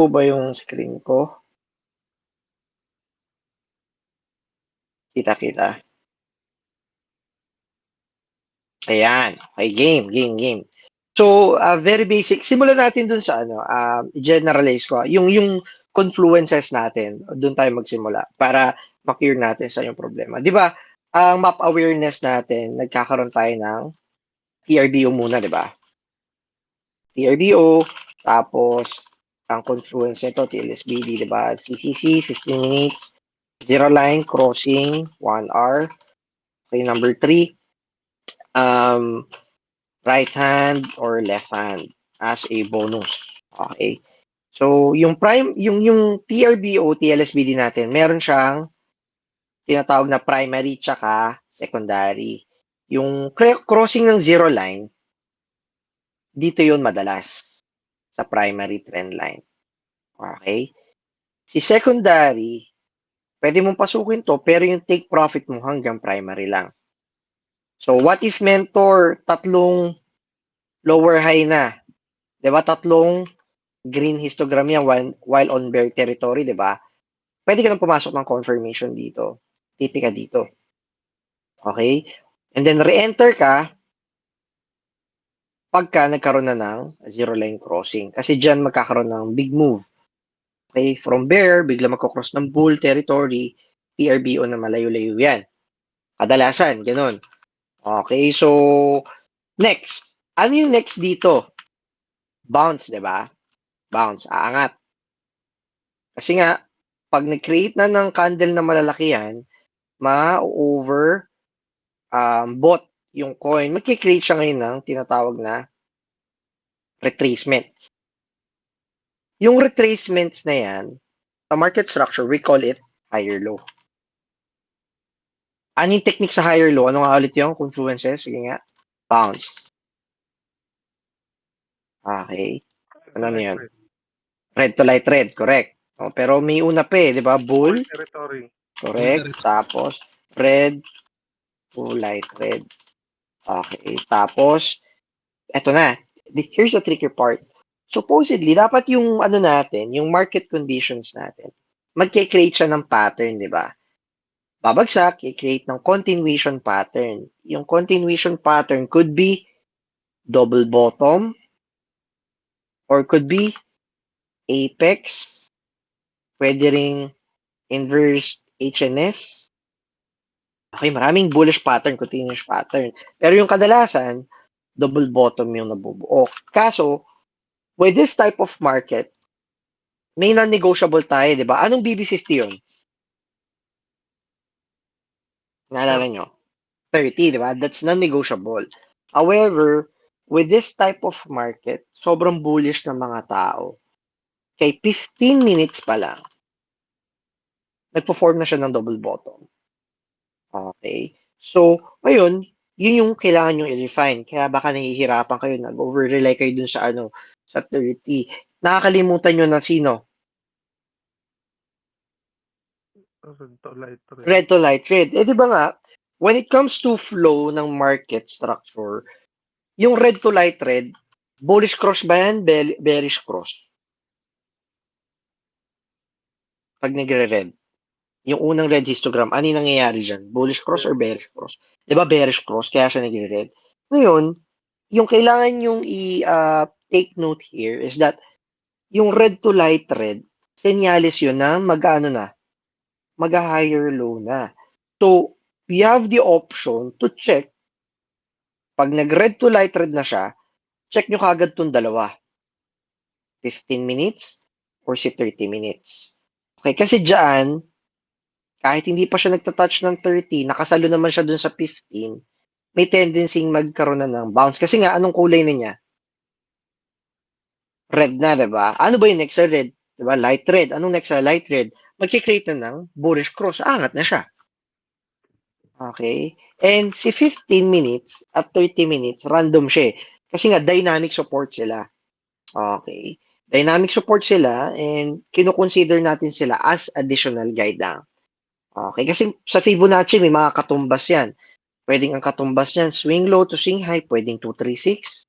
Po ba yung screen ko? Kita-kita. Ayan. Okay, game. So, very basic. Simulan natin dun sa i-generalize ko. Yung confluences natin, dun tayo magsimula para ma-clear natin sa yung problema. Di ba, ang map awareness natin, nagkakaroon tayo ng TRBO muna, di ba? TRBO, tapos ang confluence nito, TLSBD, di ba? CCC, 15 minutes, zero line, crossing, 1 hour. Okay, number 3, right hand or left hand as a bonus. Okay. So, yung TRBO, TLSBD natin, meron siyang tinatawag na primary tsaka secondary. Yung crossing ng zero line, dito yun madalas sa primary trend line. Okay? Si secondary, pwede mong pasukin to, pero yung take profit mo hanggang primary lang. So, what if mentor, tatlong lower high na? Diba? Tatlong green histogram yan while on bear territory, diba? Pwede ka nang pumasok ng confirmation dito. Tipi ka dito. Okay? And then, re-enter ka pagka nagkaroon na ng zero line crossing. Kasi dyan magkakaroon ng big move. Okay? From bear, bigla magkocross ng bull territory, TRBO na malayo-layo yan. Kadalasan, ganun. Okay, so, next. Ano yung next dito? Bounce, di ba? Bounce, aangat. Kasi nga, pag nag-create na ng candle na malalaki yan, ma-over bot yung coin. Mag-create siya ngayon ng tinatawag na retracements. Yung retracements na yan, sa market structure, we call it higher low. Ano yung technique sa higher low? Ano nga ulit yung confluences? Sige nga. Bounce. Okay. Ano na yun? Red to light red, correct. Oh, pero may una pa di ba? Bull. Territory. Correct. Tapos, red to light red. Okay. Tapos, eto na. Here's the tricky part. Supposedly, dapat yung natin, yung market conditions natin, magke-create siya ng pattern, di ba? Babagsak, i-create ng continuation pattern. Yung continuation pattern could be double bottom or could be apex, pwede ring inverse HNS. Okay, maraming bullish pattern, continuous pattern. Pero yung kadalasan, double bottom yung nabubuo. Kaso, with this type of market, may non-negotiable tayo, di ba? Anong BB50 yun? Naalala nyo? 30, di ba? That's non-negotiable. However, with this type of market, sobrang bullish ng mga tao. Kay 15 minutes pa lang, nagpo-form na siya ng double bottom. Okay? So, ngayon, yun yung kailangan nyo i-refine. Kaya baka nahihirapan kayo, nag-over-rely kayo dun sa sa 30. Nakakalimutan nyo na sino? Red to light red. Eh, di ba nga, when it comes to flow ng market structure, yung red to light red, bullish cross ba yan? Bearish cross? Pag nagre-red. Yung unang red histogram, ano yung nangyayari dyan? Bullish cross or bearish cross? Di ba bearish cross? Kaya siya nagre-red. Ngayon, yung kailangan yung take note here is that yung red to light red, senyales yun na mag-higher low na. So, we have the option to check. Pag nag-red to light red na siya, check nyo kagad itong dalawa. 15 minutes or si 30 minutes. Okay, kasi dyan, kahit hindi pa siya nagtatouch ng 30, nakasalo naman siya dun sa 15, may tendency magkaroon na ng bounce. Kasi nga, anong kulay na niya? Red na, diba? Ano ba yung next sa red? Diba? Light red. Anong next sa light red? Magkikreate na ng bullish cross. Angat na siya. Okay? And si 15 minutes at 30 minutes, random siya eh. Kasi nga, dynamic support sila. Okay? Dynamic support sila and kinukonsider natin sila as additional guide lang. Okay? Kasi sa Fibonacci, may mga katumbas yan. Pwedeng ang katumbas yan, swing low to swing high, pwedeng 236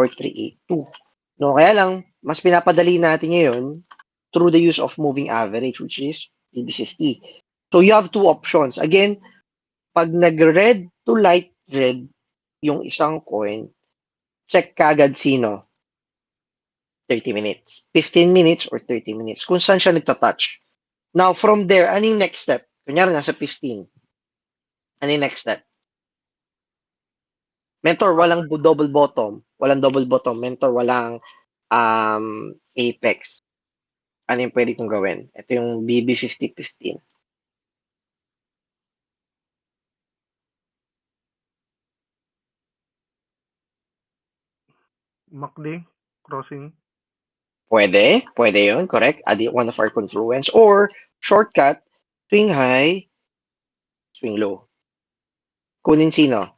or 382. No, kaya lang, mas pinapadali natin ngayon through the use of moving average, which is BB50. So you have two options. Again, pag nag-red to light red yung isang coin, check kagad sino. 30 minutes. 15 minutes or 30 minutes. Kung saan siya nagtatouch. Now, from there, anong next step? Kunyari, nasa 15. Anong next step? Mentor, walang double bottom. Walang double bottom. Mentor, walang apex. Ano yung pwede kong gawin? Ito yung BB5015. MACD, crossing. Pwede yun, correct. Add one of our confluence. Or, shortcut, swing high, swing low. Kunin sino?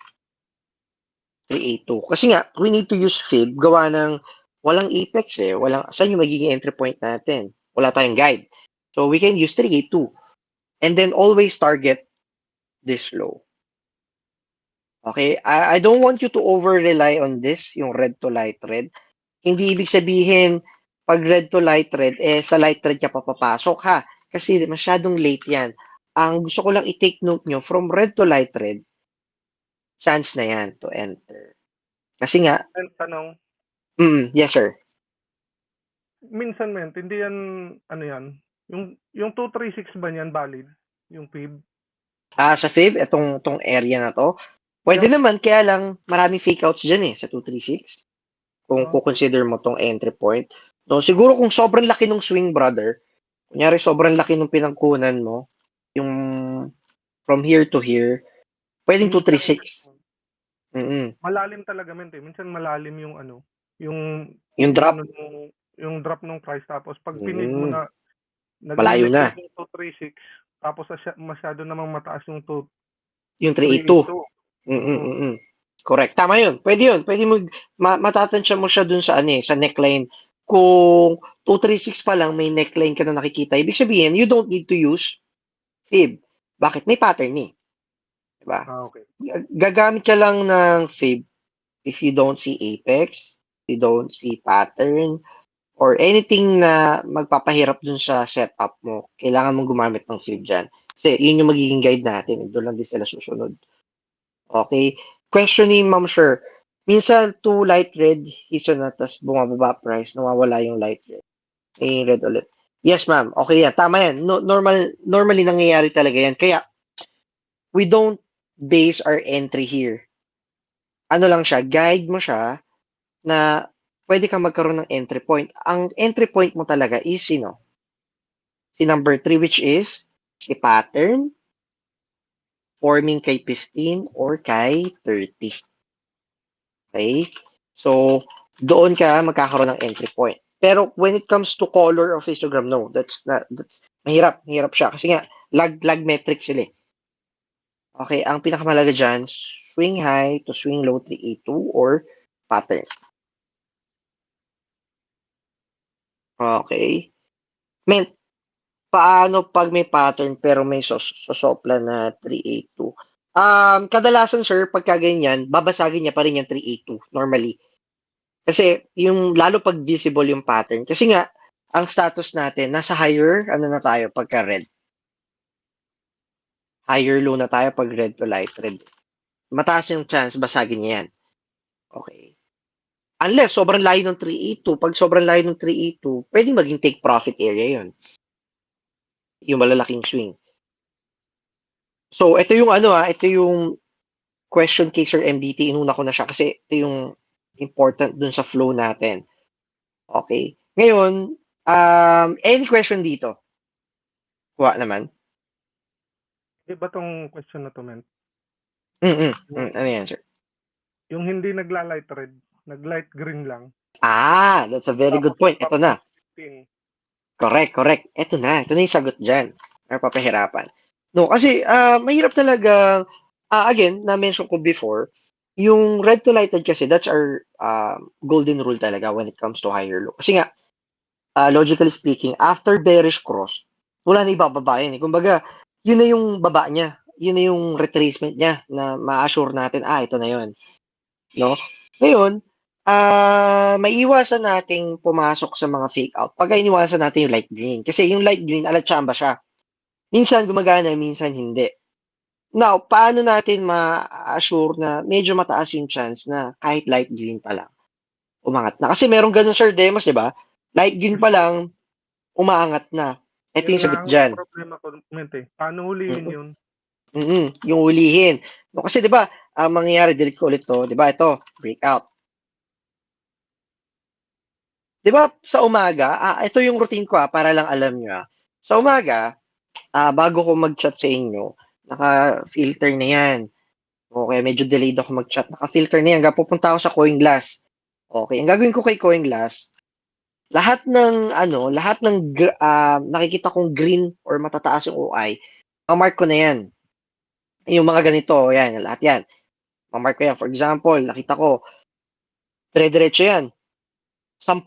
382. Kasi nga, we need to use fib, gawa ng walang apex eh. Saan yung magiging entry point natin? Wala tayong guide. So, we can use 382. And then, always target this low. Okay? I don't want you to over-rely on this, yung red to light red. Hindi ibig sabihin, pag red to light red, sa light red ka papapasok, ha? Kasi masyadong late yan. Ang gusto ko lang i-take note nyo, from red to light red, chance na yan to enter. Kasi nga, Tanong, yes sir. minsan hindi yan, ano yan, yung 236 ba niyan valid? Yung fib? Sa fib, itong area na to, pwede naman, kaya lang maraming fake outs dyan sa 236. Kung kukonsider mo tong entry point. No, siguro kung sobrang laki ng swing, brother, kunyari sobrang laki ng pinangkunan mo, yung from here to here, pwedeng 236. Malalim talaga minsan malalim yung Yung drop. Yung drop ng price, tapos pag pinid mo na malayo na yung 236, tapos masyado namang mataas yung 382. Correct. Tama yun. Pwede yun. Pwede mo, matatansya mo siya dun sa sa neckline. Kung 236 pa lang, may neckline ka na nakikita. Ibig sabihin, you don't need to use fib. Bakit? May pattern Diba? Okay. Gagamit ka lang ng fib if you don't see apex, you don't see pattern, or anything na magpapahirap dun sa setup mo. Kailangan mong gumamit ng fib dyan. Kasi yun yung magiging guide natin. Doon lang din sila susunod. Okay? Question ni Ma'am Sher. Minsan, 2 light red, hiso na, tas bumababa price, nawawala yung light red. May red ulit. Yes, ma'am. Okay yan. Tama yan. No, normally nangyayari talaga yan. Kaya, we don't base our entry here. Ano lang siya, guide mo siya na pwede kang magkaroon ng entry point. Ang entry point mo talaga is sino? Si number 3, which is si pattern forming kay 15 or kay 30. Okay? So, doon ka magkakaroon ng entry point. Pero when it comes to color of histogram, no, that's mahirap siya kasi nga lag metric sila. Okay, ang pinakamalaga diyan, swing high to swing low 382 or pattern. Okay. Paano pag may pattern pero may sosopla na 382? Kadalasan sir, pagka ganyan, babasagin niya pa rin yung 382 normally. Kasi yung lalo pag visible yung pattern. Kasi nga, ang status natin, nasa higher, na tayo pagka red. Higher low na tayo pag red to light red. Mataas yung chance, basagin niya yan. Okay. Unless sobrang layo ng 382, pag sobrang layo ng 382, pwedeng maging take profit area yon. Yung malalaking swing. So, ito yung ito yung question case or MDT, inuna ko na siya kasi ito yung important dun sa flow natin. Okay. Ngayon, any question dito? Kuha naman. Di ba tong question na to, men? Ano yan, sir? Yung hindi nagla-light red, nag-light green lang. That's a very good point. Ito na. Correct. Ito na yung sagot dyan. Papahirapan. No, kasi mahirap talaga, again, na-mention ko before, yung red to light red kasi, that's our golden rule talaga when it comes to higher low. Kasi nga, logically speaking, after bearish cross, wala na ibababa yun. Kumbaga, yun na yung baba niya. Yun na yung retracement niya na ma-assure natin, ito na yun. No? Ngayon, maiiwasan nating pumasok sa mga fake out pagka iniwasan natin yung light green. Kasi yung light green, alatsamba siya. Minsan gumagana, minsan hindi. Now, paano natin ma-assure na medyo mataas yung chance na kahit light green pa lang, umangat na? Kasi merong ganun, Sir Demos, di ba? Light green pa lang, umaangat na. Ito Yan yung nga sagot ang dyan. problema ko, eh. Paano huliin Mm-mm. yun? Yung ulihin. No, kasi 'di ba, ang mangyayari delete ko ulit 'to, 'di ba ito, breakout. 'Di ba sa umaga, ito yung routine ko para lang alam niyo Sa umaga, bago ko mag-chat sa inyo, naka-filter na 'yan. O kaya medyo delayed ako mag-chat, naka-filter na 'yan. Pupunta ako sa CoinGlass. Okay, ang gagawin ko kay CoinGlass, lahat ng nakikita kong green or matataas yung OI, ma-mark ko na 'yan. Yung mga ganito, 'yan, lahat 'yan. Ma-mark ko 'yan. For example, nakita ko dire-diretso 'yan. 10.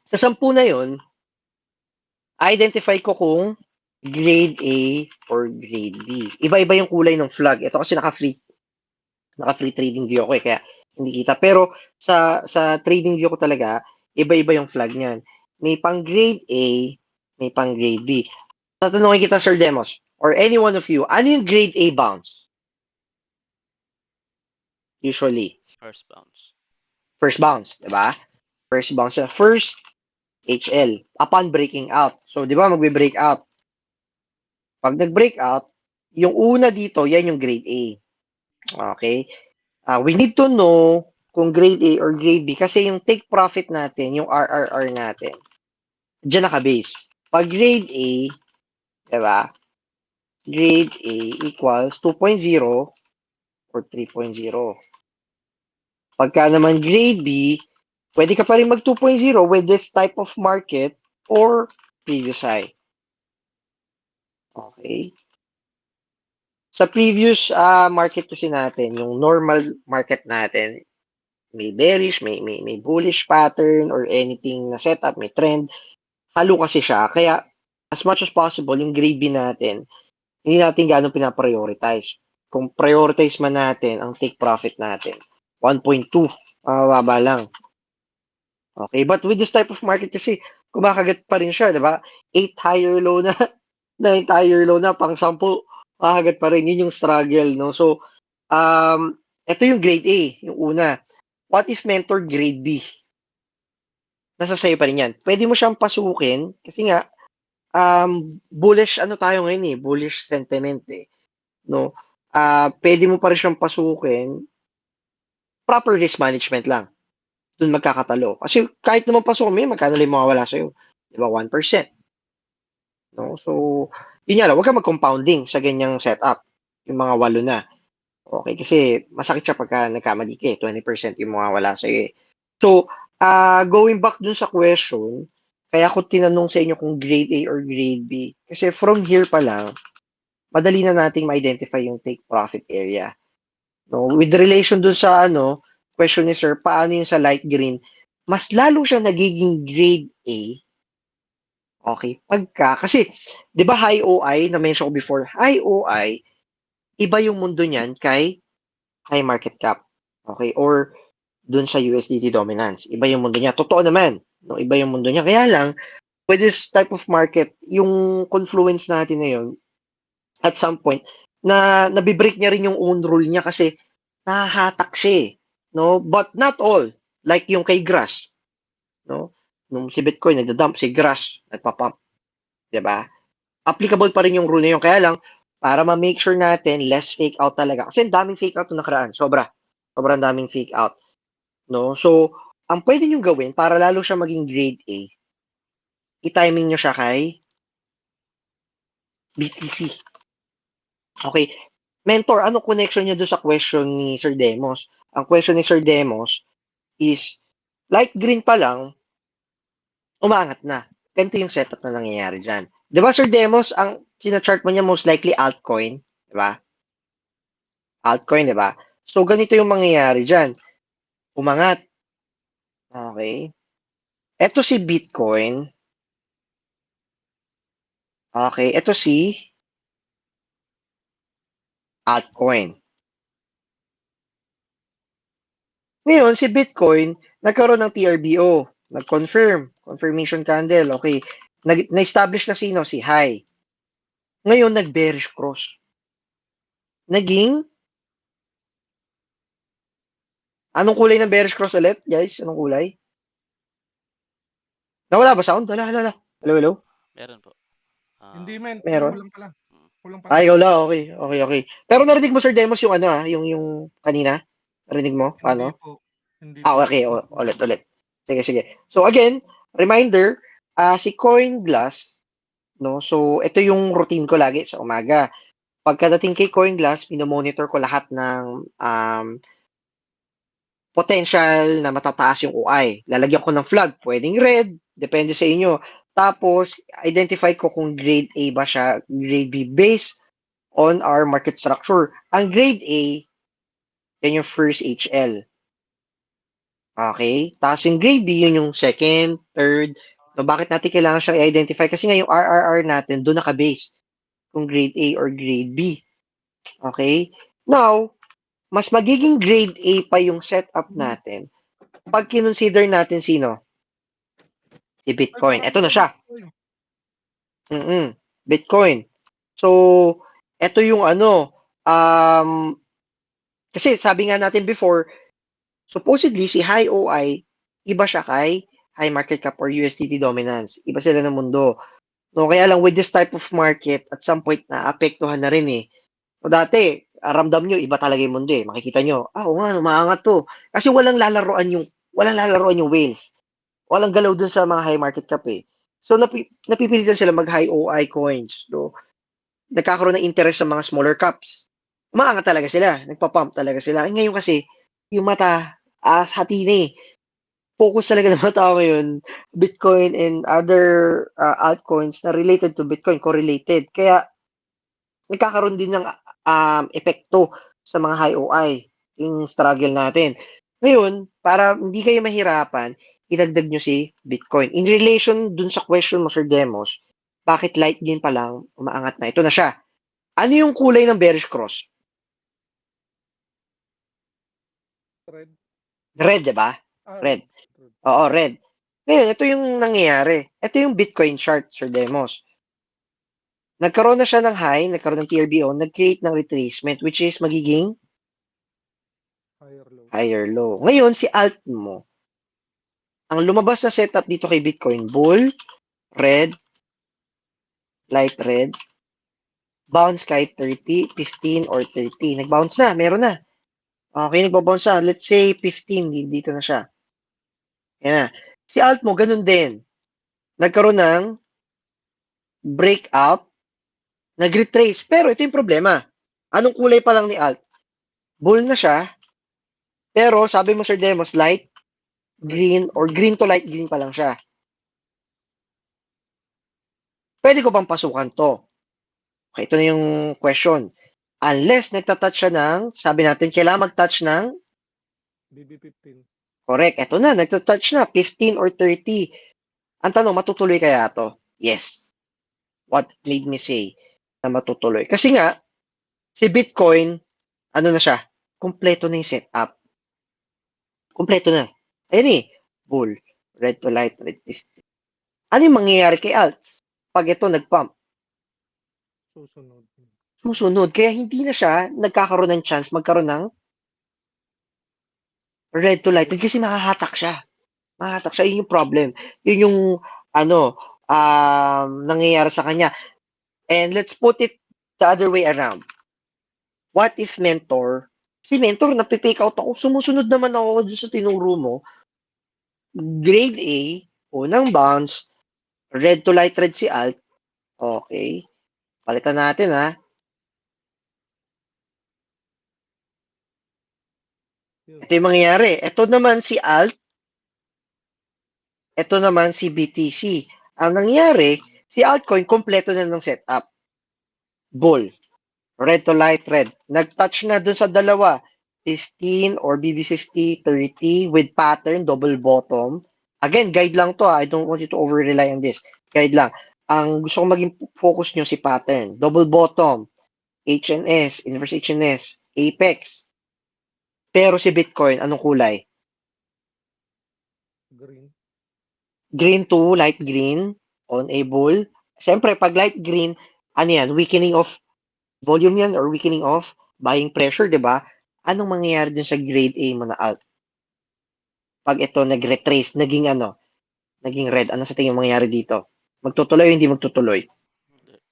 Sa 10 na yon, identify ko kung grade A or grade B. Iba-iba yung kulay ng flag. Ito kasi naka-free trading view ako kaya hindi kita. Pero sa trading view ko talaga, iba-iba yung flag niyan. May pang grade A, may pang grade B. Tatanungin kita, Sir Demos, or any one of you, ano yung grade A bounce? Usually, First bounce. first bounce, di ba? First bounce. First HL upon breaking out. So, di ba, magbe-break out. Pag nag-break out, yung una dito, yan yung grade A. Okay? We need to know kung grade A or grade B kasi yung take profit natin, yung RRR natin, dyan naka-base. Pag grade A, di ba? Grade A equals 2.0 or 3.0. Pagka naman grade B, pwede ka pa rin mag 2.0 with this type of market or previous high. Okay? Sa previous market kasi natin, yung normal market natin, may bearish, may bullish pattern or anything na setup, may trend. Halo kasi siya. Kaya, as much as possible, yung grade B natin, hindi natin gano'ng pinaprioritize. Kung prioritize man natin ang take profit natin, 1.2, mababa lang. Okay, but with this type of market kasi, kumakagat pa rin siya, di ba? 8 higher low na, 9 higher low na, pang 10, kakagat pa rin. Yun yung struggle, no? So, ito yung grade A, yung una. What if mentor grade B? Nasa sa'yo pa rin yan. Pwede mo siyang pasukin kasi nga, bullish ano tayo ngayon bullish sentiment no? Pwede mo pa rin siyang pasukin, proper risk management lang. Dun magkakatalo. Kasi kahit naman pasukin mo yun, magkano lang yung mawawala sa'yo? Di ba? 1%. No? So, yun nga lang, huwag ka mag-compounding sa ganyang setup. Yung mga 8 na. Okay, kasi masakit siya pagka nagkamali ka 20% yung mawawala sa'yo So, going back dun sa question, kaya ko tinanong sa inyo kung grade A or grade B. Kasi from here pa lang, madali na nating ma-identify yung take profit area. No? With relation dun sa question ni sir, paano yung sa light green, mas lalo siya nagiging grade A. Okay, kasi, di ba high OI, na-mention ko before, high OI, iba yung mundo niyan kay high market cap. Okay, or dun sa USDT dominance. Iba yung mundo niya. Totoo naman, no? Iba yung mundo niya. Kaya lang, with this type of market, yung confluence natin na yun, at some point, nabibreak niya rin yung own rule niya kasi nahahatak siya no? But not all. Like yung kay Grass, no? Nung si Bitcoin, nagda-dump, si Grass, nagpa-pump. Diba? Applicable pa rin yung rule na yun. Kaya lang, para ma-make sure natin, less fake out talaga. Kasi ang daming fake out na nakaraan. Sobrang daming fake out. No? So, ang pwede nyo gawin para lalo siya maging grade A, i-timing nyo siya kay BTC. Okay. Mentor, ano connection niya doon sa question ni Sir Demos? Ang question ni Sir Demos is, light green pa lang, umangat na. Ganito yung setup na nangyayari dyan. Di ba, Sir Demos, ang sinachart mo niya most likely altcoin? Di ba? Altcoin, di ba? So, ganito yung mangyayari dyan. Umangat. Okay. Ito si Bitcoin. Okay. Ito si altcoin. Ngayon, si Bitcoin, nagkaroon ng TRBO. Confirmation candle. Okay. Na-establish na sino? Si high. Ngayon, nag-bearish cross. Naging, anong kulay ng bearish cross ulit, guys? Anong kulay? Nawala ba sound? Hala, hala, hala. Hello, hello? Meron po. Hindi men, Meron? kulang pala. Mm. Kulang pala. Ah, ikaw lang. Okay, okay, okay. Pero narinig mo, Sir Demos, yung ano yung kanina? Narinig mo? Hindi Paano? po. Hindi Ah, po. okay. Ulit, ulit. Sige, sige. So, again, reminder, si CoinGlass, no? So, ito yung routine ko lagi sa umaga. Pagkadating kay CoinGlass, minomonitor ko lahat ng potential na matataas yung OI. Lalagyan ko ng flag, pwedeng red, depende sa inyo. Tapos, identify ko kung grade A ba siya, grade B, based on our market structure. Ang grade A, yan yung first HL. Okay? Tapos yung grade B, yun yung second, third. No, bakit natin kailangan siyang i-identify? Kasi nga yung RRR natin, doon naka-base. Kung grade A or grade B. Okay? Now, mas magiging grade A pa yung setup natin pag kinonsider natin sino? Si Ay, Bitcoin. parang Ito na siya. tayo. Bitcoin. So, ito yung kasi sabi nga natin before, supposedly si high OI, iba siya kay high market cap or USDT dominance. Iba sila ng mundo. No, kaya lang with this type of market, at some point na apektuhan na rin eh. O dati, ramdam nyo, iba talaga yung mundo eh. Makikita nyo, oo nga, umaangat to. Kasi walang lalaroan yung whales. Walang galaw dun sa mga high market cap eh. So, napipilitan sila mag-high OI coins. So, nagkakaroon ng interest sa mga smaller caps. Umaangat talaga sila. Nagpa-pump talaga sila. Ngayon kasi, yung mata, hati na eh. Focus talaga ng mga tao ngayon, Bitcoin and other altcoins na related to Bitcoin, correlated. Kaya, nagkakaroon din ng epekto sa mga high OI, yung struggle natin. Ngayon, para hindi kayo mahirapan, idagdag nyo si Bitcoin. In relation dun sa question mo, Sir Demos, bakit Litecoin pa lang umaangat na? Ito na siya. Ano yung kulay ng bearish cross? Red. Red, di ba? Red. Oo, red. Ngayon, ito yung nangyayari. Ito yung Bitcoin chart, Sir Demos. Nagkaroon na siya ng high, nagkaroon ng TRBO, nag-create ng retracement, which is magiging Higher low. higher low. Ngayon, si alt mo, ang lumabas na setup dito kay Bitcoin, bull, red, light red, bounce kahit 30, 15, or 30. Nag-bounce na, meron na. Okay, nagbabounce na. Let's say 15, dito na siya. Yan na. Si alt mo, ganun din. Nagkaroon ng breakout, nag-retrace. Pero ito yung problema. Anong kulay pa lang ni alt? Bull na siya, pero sabi mo, Sir Demos, light green or green to light green pa lang siya. Pwede ko bang pasukan to? Okay, ito na yung question. Unless nagtatouch siya ng, sabi natin, kailangan mag-touch ng, BB15. correct, ito na, nagtatouch na, 15 or 30. Ang tanong, matutuloy kaya to? Yes. What made me say na matutuloy? Kasi nga, si Bitcoin, ano na siya? Kompleto na yung setup. Kompleto na. Ayun eh, bull, red to light, red 50. Ano yung mangyayari kay alts? Pag ito nag-pump, susunod. Kaya hindi na siya nagkakaroon ng chance magkaroon ng red to light kasi makahatak siya. Makahatak siya. Yun yung problem. Yun yung nangyayari sa kanya. And let's put it the other way around. What if si mentor, napipick out ako, sumusunod naman ako dun sa tinuro mo, grade A, unang bounce, red to light red si alt, okay, palitan natin ha. Ito yung mangyayari. Ito naman si alt, ito naman si BTC. Ang nangyari, si altcoin, kompleto na ng setup. Bull. Red to light red. Nag-touch na dun sa dalawa. 15 or BB50, 30 with pattern, double bottom. Again, guide lang to. I don't want you to over-rely on this. Guide lang. Ang gusto ko maging focus nyo si pattern. Double bottom, HNS, inverse HNS, apex. Pero si Bitcoin, anong kulay? green to light green on a bull. Siyempre, pag light green, ano yan, weakening of volume yan or weakening of buying pressure, di ba? Anong mangyayari dun sa grade A mo na alt? Pag ito nag-retrace, naging red, ano sa tingin mo mangyayari dito? Magtutuloy o hindi magtutuloy?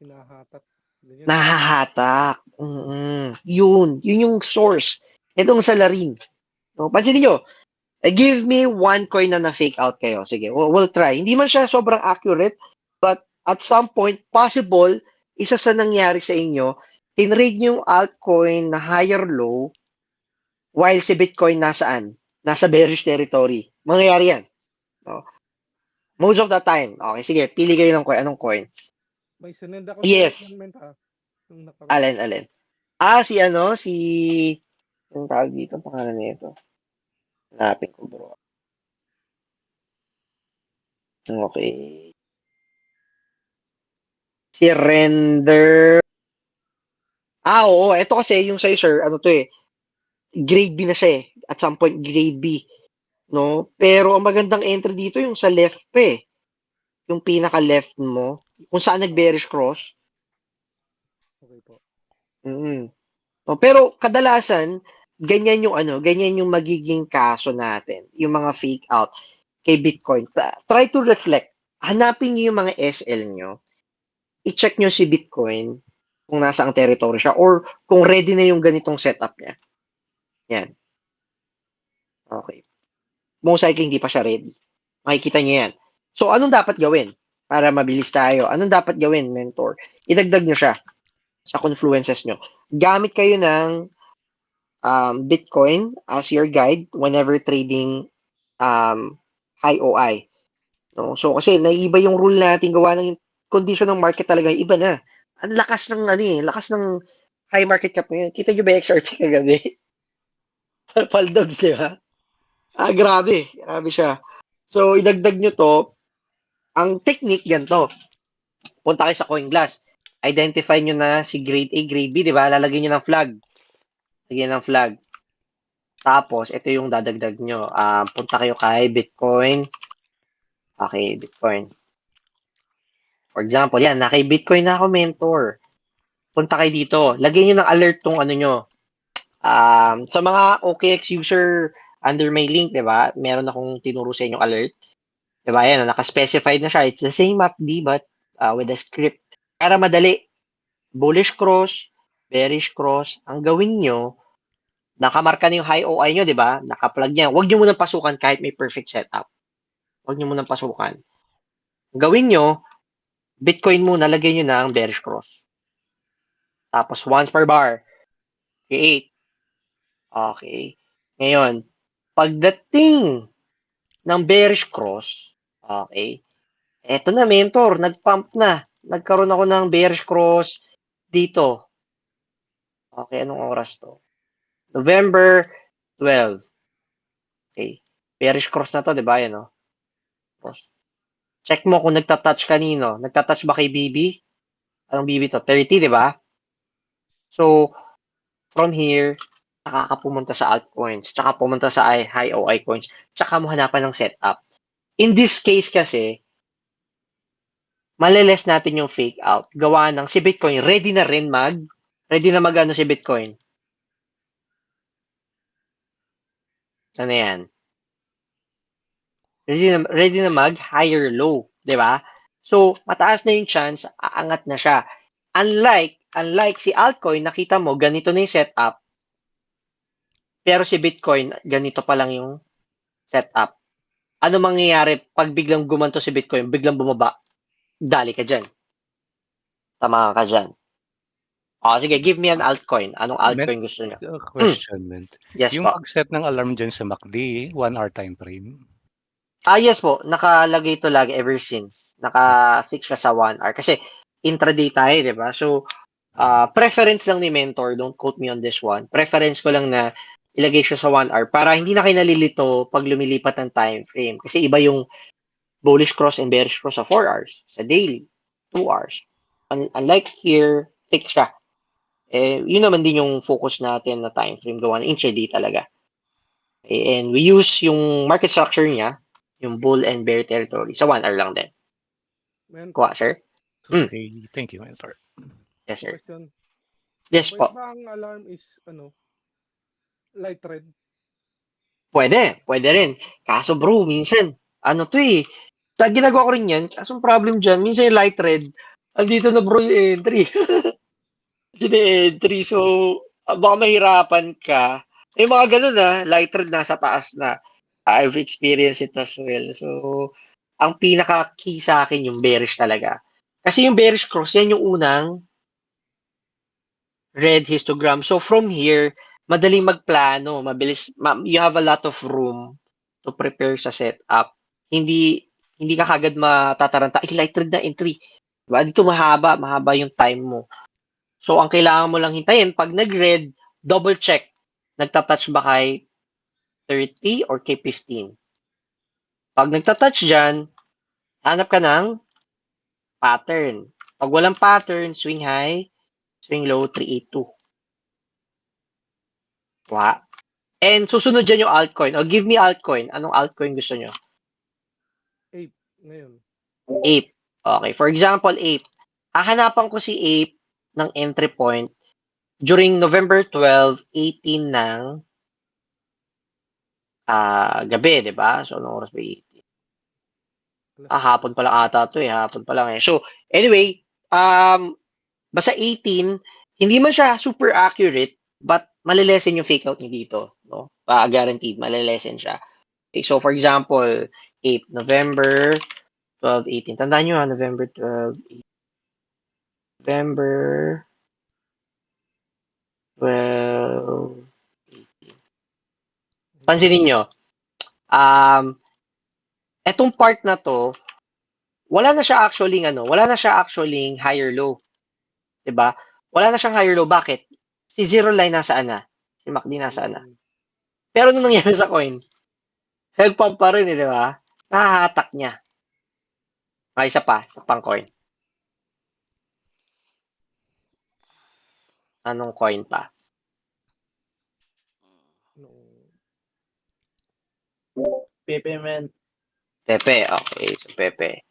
Hinahatak. Ganyan. Nahahatak. Yun yung source. Itong salarin. No, pansinin nyo, give me one coin na na-fake out kayo. Sige, we'll try. Hindi man siya sobrang accurate, but at some point, possible, isa sa nangyari sa inyo, tinrade nyo yung altcoin na higher low, while si Bitcoin nasaan? Nasa bearish territory. Mangyayari yan. No? Most of the time. Okay, sige, pili kayo ng coin. Anong coin? May sinend ako sa Yes. comment Yung nakaraan. Alin? Yung tawag dito, ang pangalan nito. Hanapin ko, bro. Okay. Si Render. Oo. Ito kasi, yung sa'yo, sir, grade B na siya eh. At some point, grade B. No? Pero, ang magandang entry dito, yung sa left pa eh. Yung pinaka-left mo. Kung saan nag-bearish cross. Okay po. No, pero, kadalasan, ganyan yung magiging kaso natin. Yung mga fake out kay Bitcoin. Try to reflect. Hanapin niyo yung mga SL nyo. I-check nyo si Bitcoin kung nasa ang territory siya or kung ready na yung ganitong setup niya. Yan. Okay. Most likely hindi pa siya ready. Makikita nyo yan. So, anong dapat gawin? Para mabilis tayo. Anong dapat gawin, mentor? Idagdag nyo siya sa confluences nyo. Gamit kayo ng Bitcoin as your guide whenever trading high OI. No? So, kasi naiiba yung rule natin gawa ng condition ng market talaga. Iba na. Ang lakas ng lakas ng high market cap ngayon. Kita nyo ba yung XRP kagabi? Paldogs, di ba? Grabe. Grabe siya. So, idagdag nyo to. Ang technique, ganito. Punta kayo sa CoinGlass. Identify nyo na si grade A, grade B, di ba? Lalagyan nyo ng flag. Lagyan ng flag. Tapos, ito yung dadagdag nyo. Punta kayo kay Bitcoin. Okay, Bitcoin. For example, yan, kay Bitcoin na ako, mentor. Punta kayo dito. Lagyan nyo ng alert tong ano nyo. Sa mga OKX user under my link, di ba? Meron akong tinuro sa inyong alert. Di ba? Yan, naka-specified na siya. It's the same MACD but with a script. Para madali. Bullish cross, bearish cross. Ang gawin nyo, nakamarka na yung high OI nyo, di ba? Naka-plug yan. Huwag nyo munang pasukan kahit may perfect setup. Huwag nyo munang pasukan. Ang gawin nyo, Bitcoin muna, lagay nyo na ang bearish cross. Tapos once per bar, create. Okay. Ngayon, pagdating ng bearish cross, okay, eto na, mentor, nag-pump na. Nagkaroon ako ng bearish cross dito. Okay, anong oras to? November 12. Okay. Bearish cross na to, di ba? Yan, no? Cross. Check mo kung nagtatouch kanino. Nagtatouch ba kay BB? Anong BB to? 30, di ba? So, from here, nakakapumunta sa altcoins, tsaka pumunta sa high OI coins, tsaka mo hanapan ng setup. In this case kasi, maliles natin yung fake out. Gawa ng si Bitcoin, ready na mag si Bitcoin. Ano yan? Ready na mag higher low, di ba? So, mataas na yung chance, aangat na siya. Unlike si altcoin, nakita mo, ganito na yung setup, pero si Bitcoin, ganito pa lang yung setup. Ano mangyayari pag biglang gumanto si Bitcoin, biglang bumaba? Dali ka dyan. Tama ka dyan. Sige, give me an altcoin. Anong altcoin gusto nyo? Question, Ment. Yes Yung po. pag-set ng alarm dyan sa MACD, 1 hour time frame. Yes po. Nakalagay ito lagi ever since. Naka-fix siya sa 1 hour. Kasi intraday tayo, di ba? So, preference lang ni mentor. Don't quote me on this one. Preference ko lang na ilagay siya sa 1 hour para hindi na kayo nalilito pag lumilipat ng time frame. Kasi iba yung bullish cross and bearish cross sa 4 hours. Sa daily, 2 hours. Unlike here, fix siya. Yun naman din yung focus natin na time frame gawa ng intraday talaga. And we use yung market structure niya, yung bull and bear territory. Sa 1 hour lang din. Mentor, Kuha, sir? Mm. Okay, thank you, Mentor. Yes, sir. question. Yes Pwede po. ba ang alarm is, light red? Pwede rin. Kaso bro, minsan, ano to eh, ginagawa ko rin yan, kaso ang problem dyan, minsan yung light red, andito na bro yung entry. Andito yung entry, so, baka mahirapan ka. May mga ganun light red nasa taas na. I've experienced it as well. So, ang pinaka-key sa akin yung bearish talaga. Kasi yung bearish cross, yan yung unang red histogram. So, from here, madaling magplano, mabilis, you have a lot of room to prepare sa setup. Hindi ka kagad matataranta, light red na entry. Diba? Dito mahaba yung time mo. So, ang kailangan mo lang hintayin, pag nag-red, double check. Nagtatouch ba kay 30 or kay 15? Pag nagtatouch dyan, hanap ka ng pattern. Pag walang pattern, swing high, swing low, 382. Kuha. And susunod dyan yung altcoin. O, give me altcoin. Anong altcoin gusto nyo? Ape, ngayon. Ape. Okay. For example, Ape. Hahanapan ko si Ape ng entry point during November 12, 18 ng gabi, di ba? So, anong oras ba 18? Hapon pa lang ata to eh. Hapon pa lang eh. So, anyway, basta 18, hindi man siya super accurate, but malilesen yung fake out niya dito. No? Guaranteed, malilesen siya. Okay, so, for example, 8 November 12, 18. Tandaan nyo November 12, 18. November 12, 18. Pansinin nyo, etong part na to, wala na siya actually higher low. 'Di ba? Wala na siyang higher low. Bakit? Si zero line nasaan na? Si MACD nasaan na? Pero nung nangyari sa coin, head pump pa rin, di ba? Nahahatak niya. May isa pang coin. Anong coin pa? Pepe, man. Pepe. Okay, so Pepe.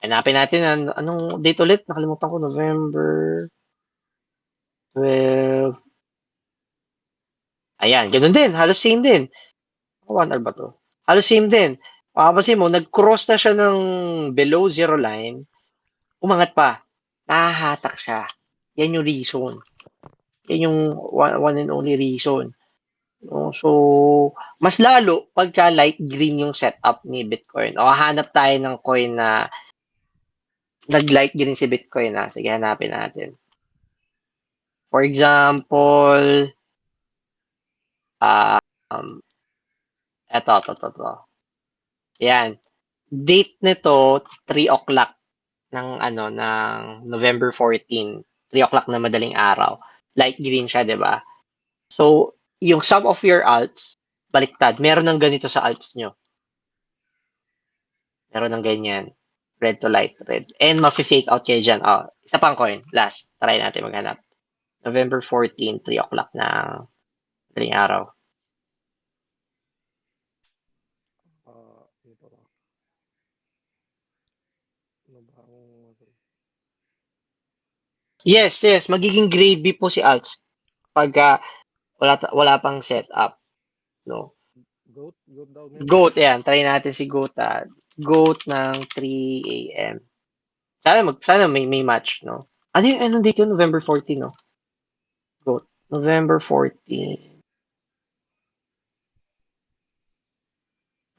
Hanapin natin anong date ulit? Nakalimutan ko. November 12. Ayan, ganun din. Halos same din. 1 hour ba to? Halos same din. Makapansin mo, nag-cross na siya ng below zero line. Umangat pa. Nahahatak siya. Yan yung reason. Yan yung one and only reason. No? So, mas lalo pagka light green yung setup ni Bitcoin. O hanap tayo ng coin na nag-light green si Bitcoin. Sige, hanapin natin. For example, eto. Yan. Date nito, 3 o'clock ng November 14. 3 o'clock na madaling araw. Light green siya, di ba? So, yung sum of your alts, baliktad. Meron ng ganito sa alts nyo. Meron ng ganyan. Red to light red. And mafi-fake out kayo dyan. Isa pang coin. Last. Try natin maghanap. November 14, 3 o'clock na madaling araw. Ito ba? Ano ba ang... Yes. Magiging grade B po si alts. Pagka wala pang setup. No? Goat daw. Goat, yan. Try natin si Goat. Goat ng 3 a.m. Sana may match, no? Ano yung date yun? November 14, no? Goat. November 14.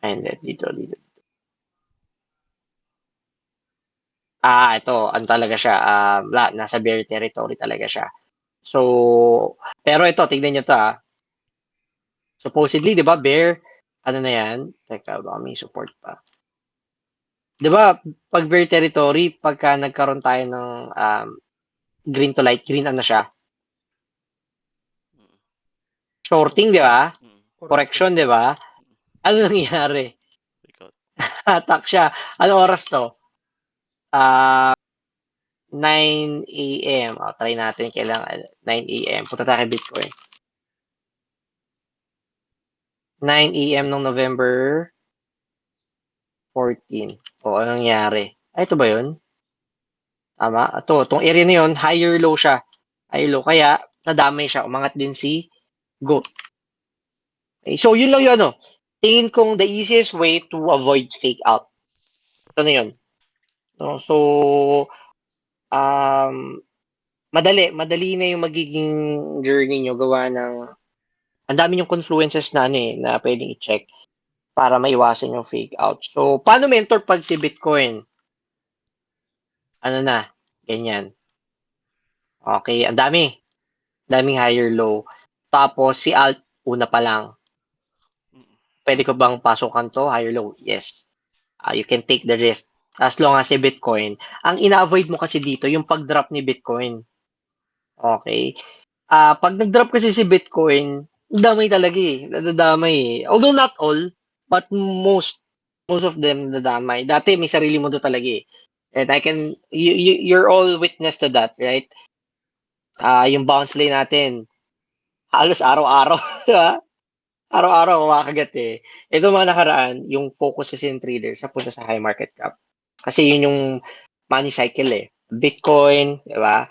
And then, dito. Ito. Ano talaga siya? Nasa bear territory talaga siya. So, pero ito, tignan nyo to, Supposedly, di ba, bear, ano na yan? Teka, baka may support pa. Di ba, pag bear territory, pagka nagkaroon tayo ng green to light green, ano siya? Shorting, di ba? Correction, di ba? Ano nangyari? Attack siya. Ano oras to? 9 a.m. Try natin kailang 9 a.m. Punta tayo kay Bitcoin. 9 a.m. ng November 14. O, anong nangyari? Ay, ito ba yun? Tama? Itong area na yun, higher low siya. Higher low. Kaya, nadamay siya. Umangat din si GOAT. Okay, so, yun lang yun, ano. Tingin kong the easiest way to avoid fake out. Ito na yun. No? So, madali na yung magiging journey nyo gawa ng ang dami yung confluences na na pwedeng i-check para maiwasan yung fake out. So, paano mentor pag si Bitcoin? Ano na? Ganyan. Okay, ang dami. Daming higher low. Tapos, si alt, una pa lang. Pwede ko bang pasukan to? Higher low? Yes. You can take the risk. As long as si Bitcoin. Ang ina-avoid mo kasi dito, yung pag-drop ni Bitcoin. Okay. Pag nag-drop kasi si Bitcoin, damay talaga eh. Nadadamay eh. Although not all, but most of them nadamay. Dati may sarili mo doon talaga eh. And you're all witness to that, right? Yung bounce play natin, halos araw-araw, di ba? Araw-araw kumakagat eh. Ito mga nakaraan, yung focus kasi ng trader sa punta sa high market cap. Kasi yun yung money cycle eh. Bitcoin, di ba?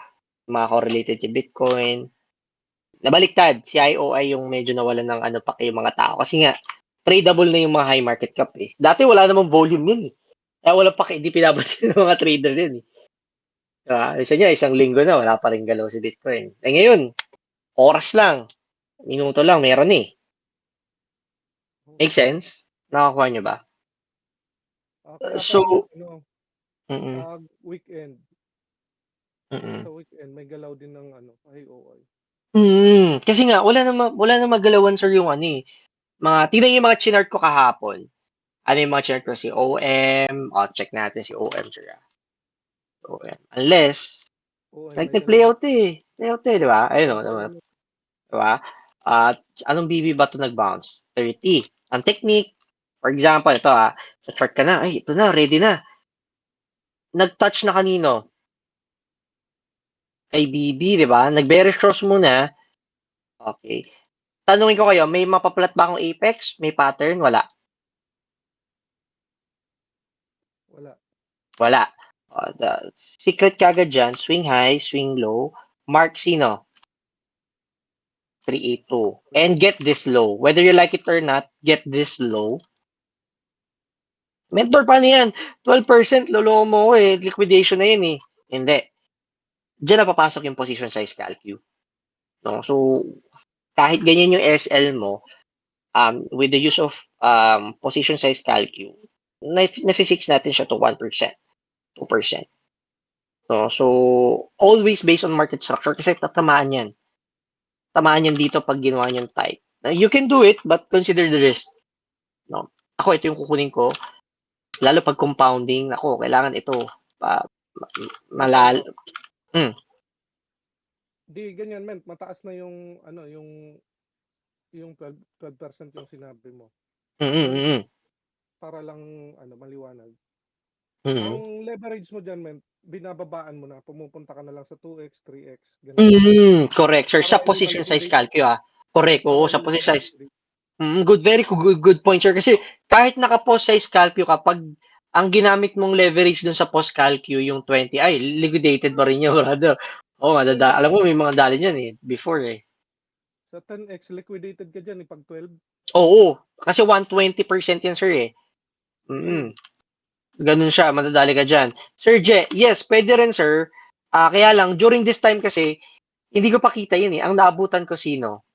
Mga correlated to Bitcoin. Nabaliktad, si IOI yung medyo nawalan ng ano pa yung mga tao. Kasi nga, tradable na yung mga high market cap eh. Dati wala namang volume yun eh. Kaya wala pa, hindi pinapansin ng mga trader yun eh. Diba? Isa niya, isang linggo na, wala pa rin galaw si Bitcoin. Eh ngayon, oras lang, minuto lang, meron eh. Make sense? Nakakuha niyo ba? Kaya So, pag, ano, mm, pag weekend, mm. sa weekend, may galaw din ng ano, IOI. Kasi nga, wala na magalawan sir yung ano eh. Tingnan yung mga chinart ko kahapon. Ano yung mga chinart ko? Si OM. Check natin si OM sir. OM. Unless, Oo, may nag-play galaw. out eh. Play out eh, di ba? Ayun o, Ayun, di ba? Anong BB ba ito nag-bounce? 30. Ang technique, for example, ito sa chart ka na, ay, ito na, ready na. Nag-touch na kanino? Kay BB, di ba? Nag-bearish cross muna. Okay. Tanungin ko kayo, may mapaplat ba akong apex? May pattern? Wala. wala. Wala. The secret kagad dyan, swing high, swing low, mark sino? 382. And get this low. Whether you like it or not, get this low. Mentor, paano yan? 12%, lolo mo ko eh. Liquidation na yun eh. Hindi. Diyan na papasok yung position size calcu. No? So, kahit ganyan yung SL mo, with the use of position size calcu, na-fix natin siya to 1%, 2%. No? So, always based on market structure kasi tatamaan yan. Tamaan yan dito pag ginawa niyang type. You can do it, but consider the risk. No? Ako, ito yung kukunin ko. Lalo pag compounding, ako, kailangan ito. Malal. Di ganyan, men. Mataas na yung, ano, yung 12% yung sinabi mo. Para lang, ano, maliwanag. Ang leverage mo dyan, men, binababaan mo na. Pumupunta ka na lang sa 2x, 3x. Ganun. Correct, sir. Sa Para position size i-liquidate. calcu, Correct, oo, Para sa position size. i-liquidate. Good, very good point, sir. Kasi kahit naka-post size calcu ka, pag ang ginamit mong leverage dun sa post calcu, yung 20, ay, liquidated pa rin yun, brother. Oo, alam mo, may mga dali yan eh, before eh. Sa 10x, liquidated ka dyan, pag 12. Oo, kasi 120% yan, sir eh. Ganun siya, madadali ka dyan. Sir Je, yes, pwede rin, sir. Kaya lang, during this time kasi, hindi ko pa kita yun eh. Ang naabutan ko sino?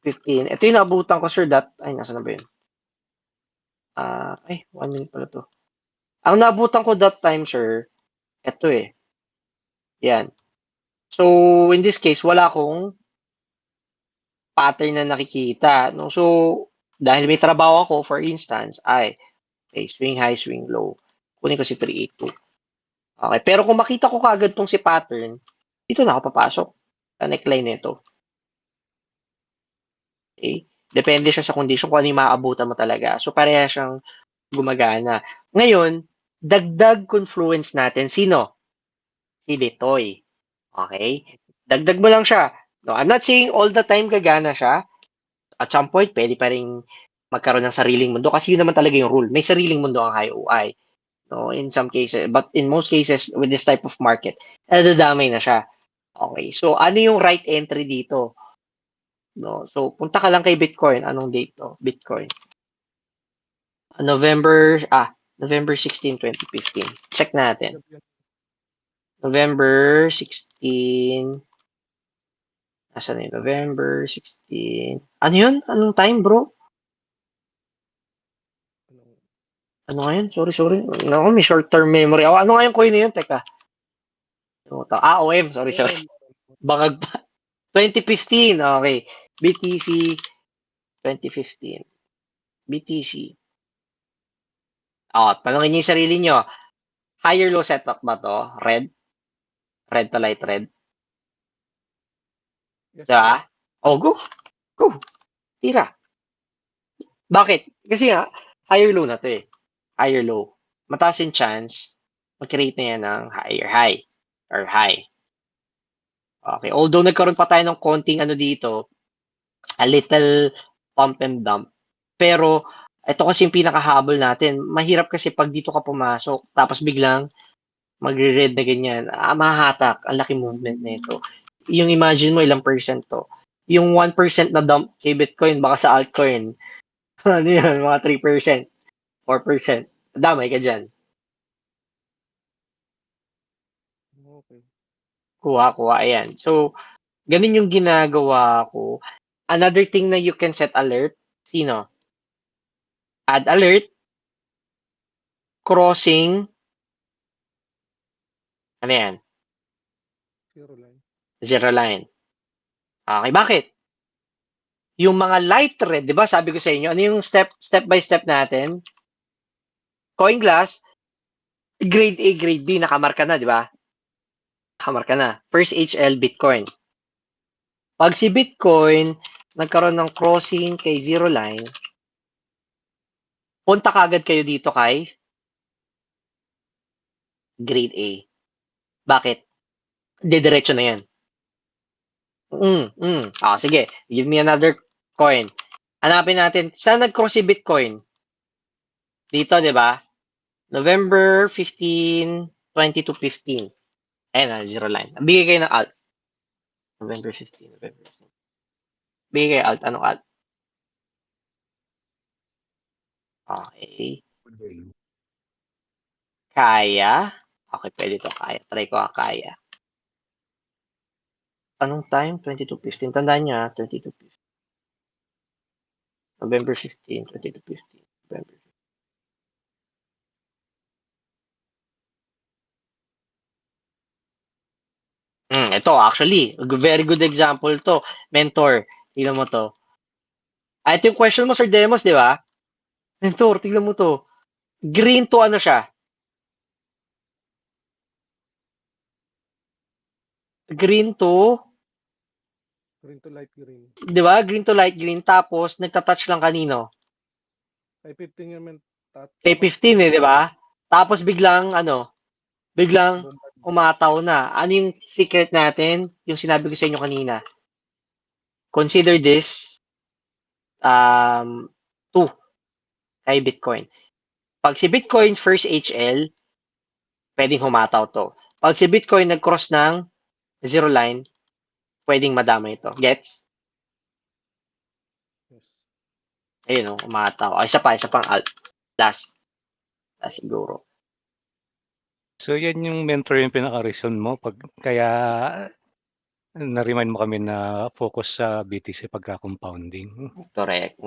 15. Ito yung naabutan ko, sir, ay, nasa na ba yun? 1 minute pala to. Ang naabutan ko that time, sir, ito eh. Yan. So, in this case, wala akong pattern na nakikita. No? So, dahil may trabaho ako, for instance, okay, swing high, swing low. Kunin ko si 382. Okay, pero kung makita ko kaagad tong si pattern, dito na ako papasok sa neckline nito. Okay? Depende siya sa condition kung ano yung maaabutan mo talaga. So, pareha siyang gumagana. Ngayon, dagdag confluence natin. Sino? Si Bitoy. Okay? Dagdag mo lang siya. No, I'm not saying all the time gagana siya, at some point, pwede pa rin magkaroon ng sariling mundo kasi yun naman talaga yung rule. May sariling mundo ang high OI. No, in some cases, but in most cases, with this type of market, nadadamay na siya. Okay, so ano yung right entry dito? No, so punta ka lang kay Bitcoin. Anong date to? Bitcoin. November 16, 2015. Check natin. November 16. Asan na yun? November 16. Ano yun? Anong time, bro? Ano nga yun? Sorry. Naku, may short-term memory. Ano nga yung coin na yun? Teka. OM. Sorry. Bangag pa. 2015. Okay. BTC 2015. BTC. Tanongin niyo yung sarili niyo. Higher low setup ba to? Red? Red to light red? Yes, Diba? Go. Tira. Bakit? Kasi nga, higher low na to eh. Higher low. Mataas yung chance, mag-create na yan ng higher high. Or high. Okay. Although nagkaroon pa tayo ng konting dito, a little pump and dump. Pero, ito kasi yung pinakahabol natin. Mahirap kasi pag dito ka pumasok, tapos biglang magre-red na ganyan. Mahahatak. Ang laki movement na ito. Yung imagine mo ilang percent to. Yung 1% na dump kay Bitcoin, baka sa altcoin, ano yan, mga 3%, 4%. Damay ka dyan. Okay. Kuha. Ayan. So, ganun yung ginagawa ko. Another thing na you can set alert, sino? Add alert, crossing, ano yan? Zero line. Okay, bakit? Yung mga light red, di ba sabi ko sa inyo, ano yung step by step natin? Coin glass, grade A, grade B, nakamarka na, di ba? Nakamarka na. First HL, Bitcoin. Pag si Bitcoin, nagkaroon ng crossing kay zero line, punta kagad kayo dito kay grade A. Bakit? Diretso na yan. Sige. Give me another coin. Hanapin natin. Saan nag-cross si Bitcoin? Dito, di ba? November 15, 2215. Ayan na, zero line. Bigay kayo ng alt. November 15. Bigay kayo alt. Anong alt? Okay. Kaya. Okay, pwede to. Kaya. Try ko kaya. Anong time? 22:15. Tandaan niya, 22:15. November 15, 22:15. November. Ito actually, very good example to. Mentor, tignan mo to. Ito yung question mo, Sir Demos, di ba? Mentor, tignan mo to. Green to ano siya? Green to light green. Di ba? Green to light green. Tapos, nagtatouch lang kanino? Kay 15 naman. Kay 15 di ba? Tapos biglang, biglang umataw na. Ano yung secret natin? Yung sinabi ko sa inyo kanina. Consider this 2 kay Bitcoin. Pag si Bitcoin first HL, pwedeng humataw to. Pag si Bitcoin nag-cross ng zero line, pwedeng madamay ito. Gets? Yes. Ayun, umataw. Isa pang alt. Last siguro. So yan yung mentor yung pinaka-reason mo kaya na-remind mo kami na focus sa BTC pagka-compounding. Correct.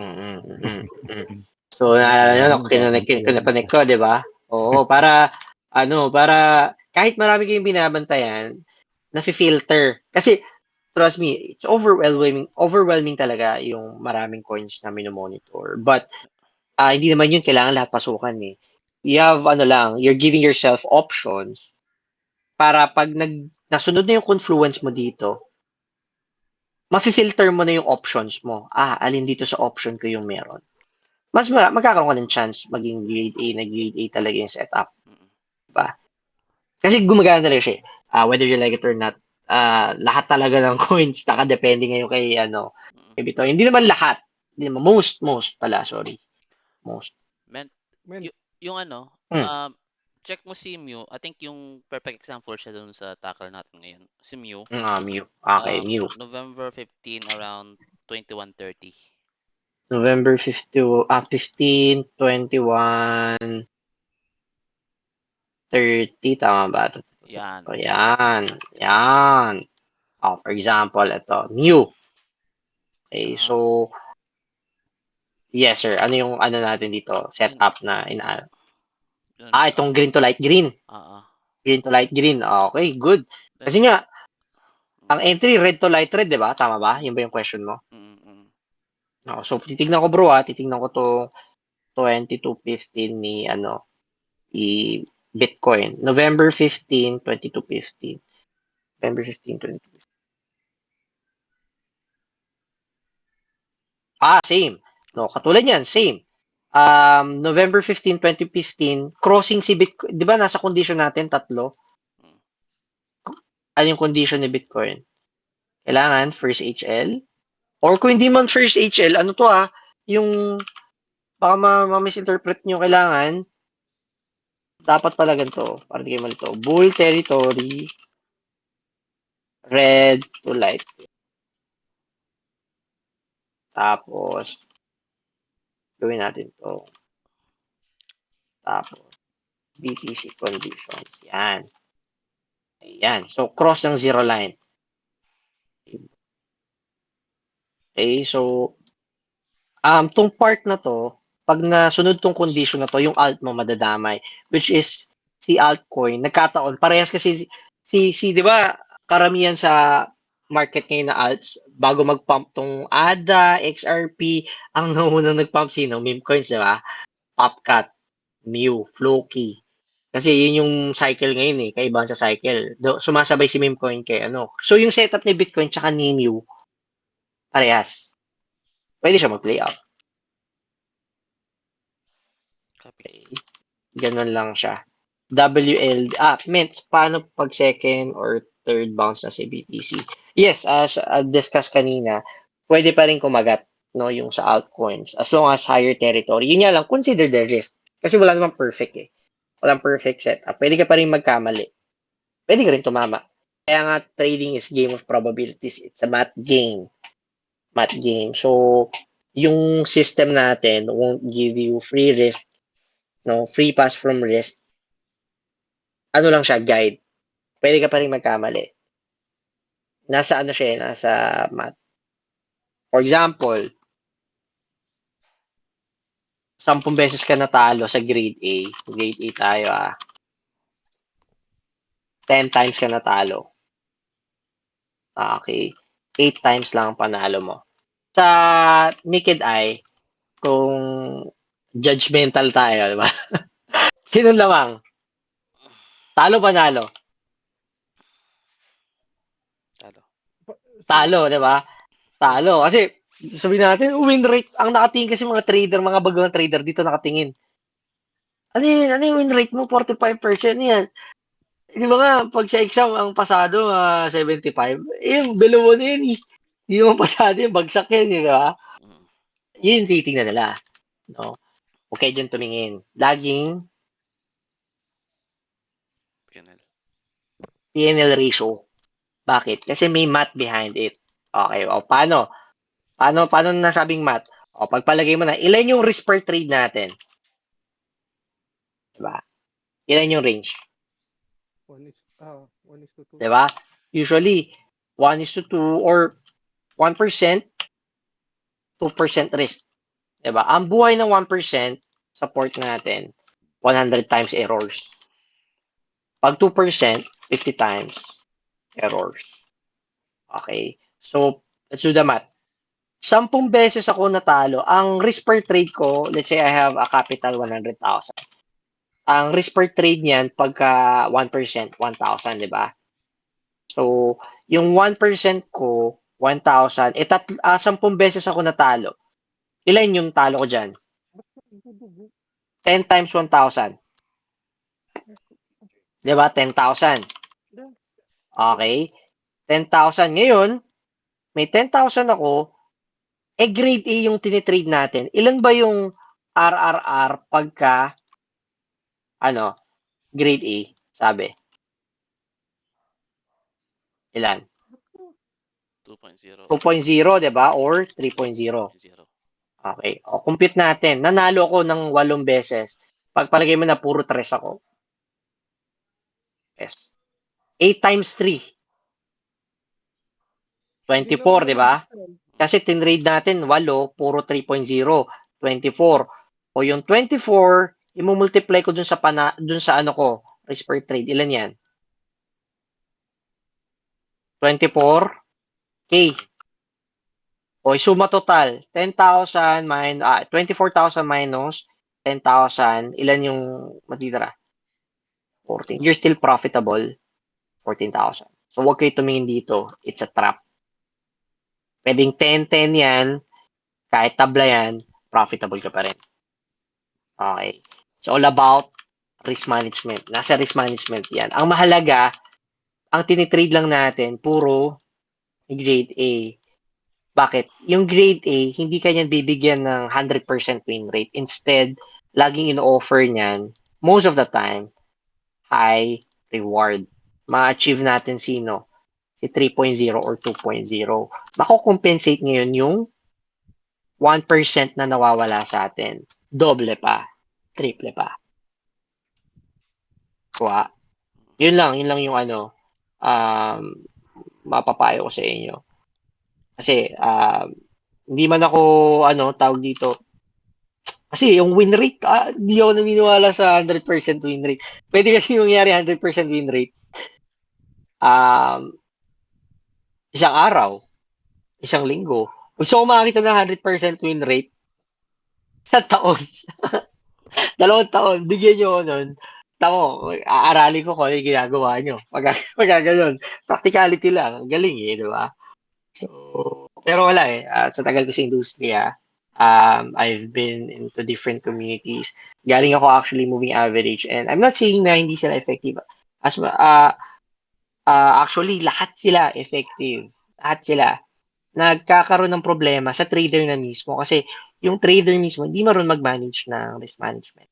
So, naalala nyo, kinoconnect ko, di ba? Oo, para kahit marami kayong binabantayan, nafi-filter. Kasi, trust me, it's overwhelming talaga yung maraming coins na minomonitor. But, hindi naman yun kailangan lahat pasukan eh. You have, you're giving yourself options para pag nasunod na yung confluence mo dito, mafi-filter mo na yung options mo. Alin dito sa option ko yung meron. Mas magkakaroon ka ng chance maging grade A talaga yung setup. Diba? Kasi gumagana talaga siya. Whether you like it or not, lahat talaga ng coins nakadepende ngayon kay Bitcoin. Hindi naman lahat. Hindi mo, most pala, sorry. Most. Men, Men, yung ano, Hmm. check mo si Mew. I think yung perfect example siya dun sa tackle natin ngayon. Si Mew, Mew. Okay, Mew. November 15 around 21:30. November 15, 21, 30, tama ba? Yan. O, yan. Yan. For example, ito, Mew. Okay, Ah, so, yes, sir. Ano yung ano natin dito? Setup na inaano. yun, Itong green to light green. ah, ah. Green to light green. Okay, good. Kasi Then, nga, ang entry, red to light red, di ba? Tama ba? Yun ba yung question mo? So, titignan ko bro titignan ko to 22.15 ni Bitcoin. November 15, 22.15. November 15, 22. Same. No, katulad yan, same. November 15, 2015, crossing si Bitcoin. Di ba nasa condition natin, tatlo? Ano yung condition ni Bitcoin? Kailangan first HL. Or kung hindi man first HL, ano to yung baka ma-misinterpret nyo, kailangan dapat pala ganito, para di kayo malito. Bull territory, red to light. Tapos, gawin natin to. Tapos, BTC conditions. Yan. Ayan. So, cross ng zero line. Okay, so, tong part na to, pag nasunod tong condition na to, yung alt mo madadamay, which is si altcoin, nagkataon, parehas kasi di ba, karamihan sa market ngayon na alts, bago mag-pump tong ADA, XRP, ang naunang nag-pump sino? Meme coins, di ba? Popcat, Mew, Floki. Kasi yun yung cycle ngayon kaibahan sa cycle. Sumasabay si meme coin kay ano. So yung setup ni Bitcoin tsaka ni Mew, parehas. Pwede siya mag-play out. copy. Ganun lang siya. Mints, paano pag second or third bounce na si BTC? Yes, as discussed kanina, pwede pa rin kumagat yung sa altcoins as long as higher territory. Yun nga lang, consider the risk. Kasi wala namang perfect Walang perfect setup. Pwede ka pa rin magkamali. Pwede ka rin tumama. Kaya nga, trading is game of probabilities. It's a math game. Math game. So, yung system natin won't give you free risk, free pass from risk. Ano lang siya, guide. Pwede ka pa rin magkamali. Nasa ano siya, nasa math. For example, 10 beses ka natalo sa grade A. Grade A tayo 10 times ka natalo. Okay. 8 times lang ang panalo mo. Sa naked eye, kung judgmental tayo, di ba? Sino lamang? Talo panalo? Talo, di ba? Talo. Kasi, sabihin natin, win rate, ang nakatingin kasi mga trader, mga bagong trader dito nakatingin. Ano yung win rate mo? 45% yan. Di ba nga, pag sa exam, ang pasado, 75. Below mo na yun Hindi mo pasado yung bagsak yan, di ba? Yun yung titingnan nila. No? Okay, dyan tumingin. Laging PNL ratio. Bakit? Kasi may math behind it. Okay, paano? Paano nasabing math? Pagpalagay mo na, ilan yung risk per trade natin? Diba? Ilan yung range? 1:2. Diba? Usually, 1:2 or 1%, 2% risk. Diba? Ang buhay ng 1%, support natin, 100 times errors. Pag 2%, 50 times errors. Okay? So, let's do the math. 10 beses ako natalo. Ang risk per trade ko, let's say I have a capital 100,000. Ang risk per trade niyan, pagka 1%, 1,000, di ba? So, yung 1% ko, 1,000, 10 beses ako natalo. Ilan yung talo ko dyan? 10 times 1,000. Di ba? 10,000. Okay? 10,000. Ngayon, may 10,000 ako, grade A yung tinitrade natin. Ilan ba yung RRR pagka, grade A? Sabi. Ilan? 2.0. 2.0, di ba? Or 3.0. 0. Okay. O, compute natin. Nanalo ako ng 8 beses. Pagpalagay mo na puro 3 ako. Yes. 8 times 3. Hindi 24, naman di ba? ganun. Kasi tinrade natin 8, puro 3.0. 24. O yung 24, imumultiply ko dun sa dun sa ano ko, risk per trade. Ilan yan? 24K. O, suma total. 10,000 24,000 minus 10,000. Ilan yung matitira? 14. You're still profitable. 14,000. So, huwag kayo tumingin dito. It's a trap. Pwedeng 10-10 yan. Kahit tabla yan, profitable ka pa rin. Okay. It's all about risk management. Nasa risk management yan. Ang mahalaga, ang tinitrade lang natin, puro grade A. Bakit? Yung grade A, hindi kanya bibigyan ng 100% win rate. Instead, laging ino-offer niyan, most of the time, high reward. Ma-achieve natin sino? Si 3.0 or 2.0. Mako-compensate ngayon yung 1% na nawawala sa atin. Doble pa. Triple pa. Kuha. Yun lang yung mapapayo ko sa inyo. Kasi, hindi man ako, tawag dito. Kasi yung win rate, di ako naniniwala sa 100% win rate. Pwede kasi mangyari 100% win rate. Isang araw, isang linggo. Gusto ko makakita ng 100% win rate sa taon. 2 taon, bigyan nyo ako nun. Tako, aarali ko kung ano yung ginagawa nyo. Pag ganun, practicality lang. Galing di ba? So, pero wala sa tagal ko sa industriya, I've been into different communities. Galing ako actually moving average. And I'm not saying na hindi sila effective. Actually, lahat sila effective. Lahat sila. Nagkakaroon ng problema sa trader na mismo. Kasi yung trader mismo, hindi marunong mag-manage ng risk management.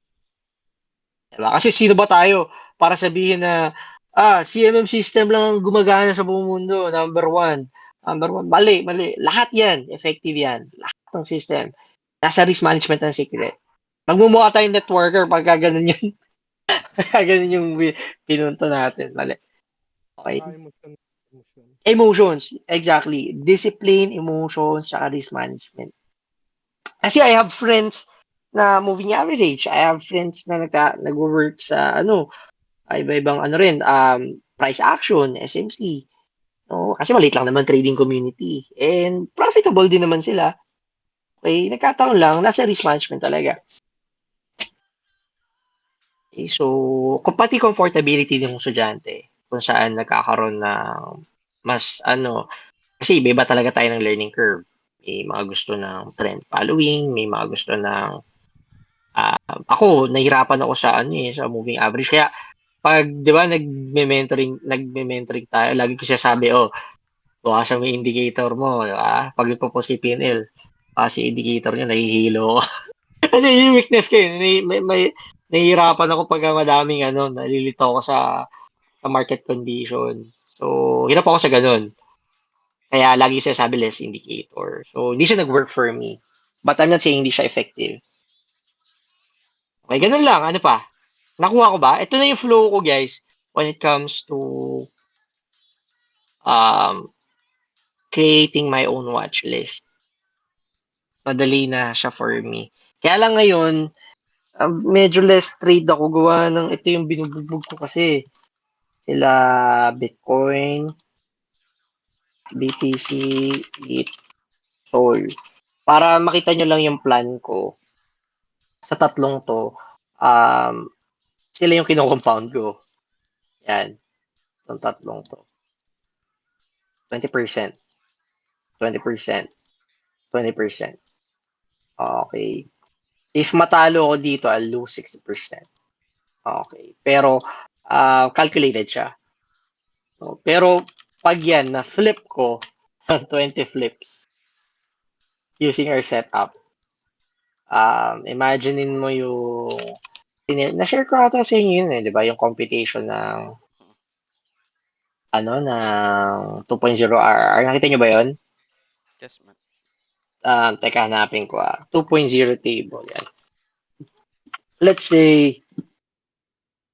Diba? Kasi sino ba tayo para sabihin na CMM system lang ang gumagana sa buong mundo, number one. Mali. Lahat yan, effective yan. Lahat ng system. Nasa risk management ang secret. Magmumukha tayong networker pagka ganun yun. Pagka ganun yung pinunto natin. Mali. Okay. Emotion. Emotions, exactly. Discipline, emotions, tsaka risk management. Kasi I have friends na moving average. I have friends na nag-work sa iba-ibang rin, price action, SMC. No, kasi maliit lang naman trading community. And profitable din naman sila. Okay, nagkataon lang, nasa risk management talaga. Okay, so, pati comfortability ng estudyante kung saan nagkakaroon ng mas kasi iba talaga tayo ng learning curve. May mga gusto ng trend following, may mga gusto ng ako, nahirapan ako sa sa moving average. Kaya pag 'di ba nagme-mentoring tayo, lagi ko sinasabi, bukasan mo yung indicator mo, 'di ba? Pag ipo-post kay PNL, kasi indicator niya nahihilo. Kasi yung weakness ko yun, may nahihirapan ako pag madaming nalilito ako sa market condition. So, hirap ako sa ganun. Kaya lagi siya sabi less indicator. So, hindi siya nag-work for me. But I'm not saying hindi siya effective. Okay, ganun lang. Ano pa? Nakuha ko ba? Ito na yung flow ko, guys, when it comes to creating my own watch list. Madali na siya for me. Kaya lang ngayon, medyo less trade ako gawa ng ito yung binubugbog ko kasi. Sila Bitcoin, BTC, ETH, Sol. Para makita nyo lang yung plan ko, sa tatlong to, sila yung kino-compound ko. Yan. Yung tatlong to. 20%. 20%. 20%. Okay. If matalo ako dito, I'll lose 60%. Okay. Pero, calculated siya. Pero, pag yan, na-flip ko, 20 flips, using our setup. Imaginein mo yung na-share ko ata sa inyo yun eh, di ba? Yung computation ng ng 2.0 RR. Nakita nyo ba yun? Yes, man. Teka, hanapin ko 2.0 table. Yan. Let's say,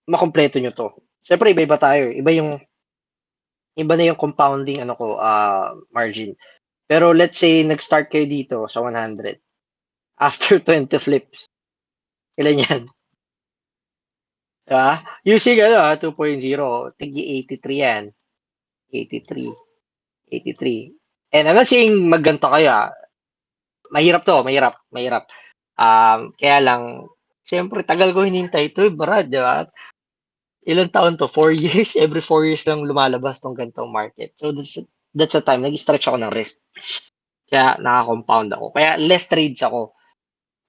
makompleto nyo to. Siyempre, iba-iba tayo. Iba na yung compounding margin. Pero let's say, nag-start kayo dito sa 100. After 20 flips. Ilan yan? Diba? Using 2.0, tigi 83 yan. 83. 83. And I'm not saying magganto kayo Mahirap to, mahirap. Kaya lang, siyempre, tagal ko hinintay ito, Brad, di ba? Ilang taon to? 4 years? Every 4 years lang lumalabas tong gantong market. So, that's the time. Nag-stretch ako ng risk. Kaya, naka-compound ako. Kaya, less trades ako.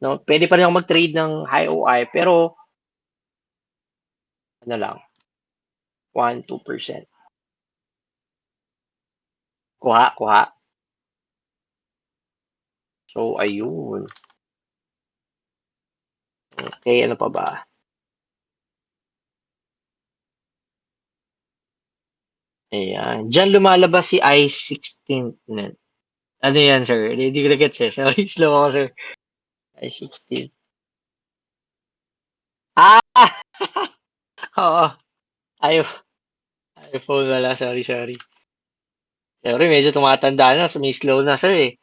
No? Pwede pa rin ako mag-trade ng high OI, pero, lang, 1-2%. Kuha. So, ayun. Okay, ano pa ba? Ayan. Diyan lumalabas si I-16. Ano yan, sir? Hindi ko na-gets eh. Sorry, slow ako, sir. I-16. Oo. iPhone wala. Sorry. Siyempre, medyo tumatanda na. So, may slow na, sir eh.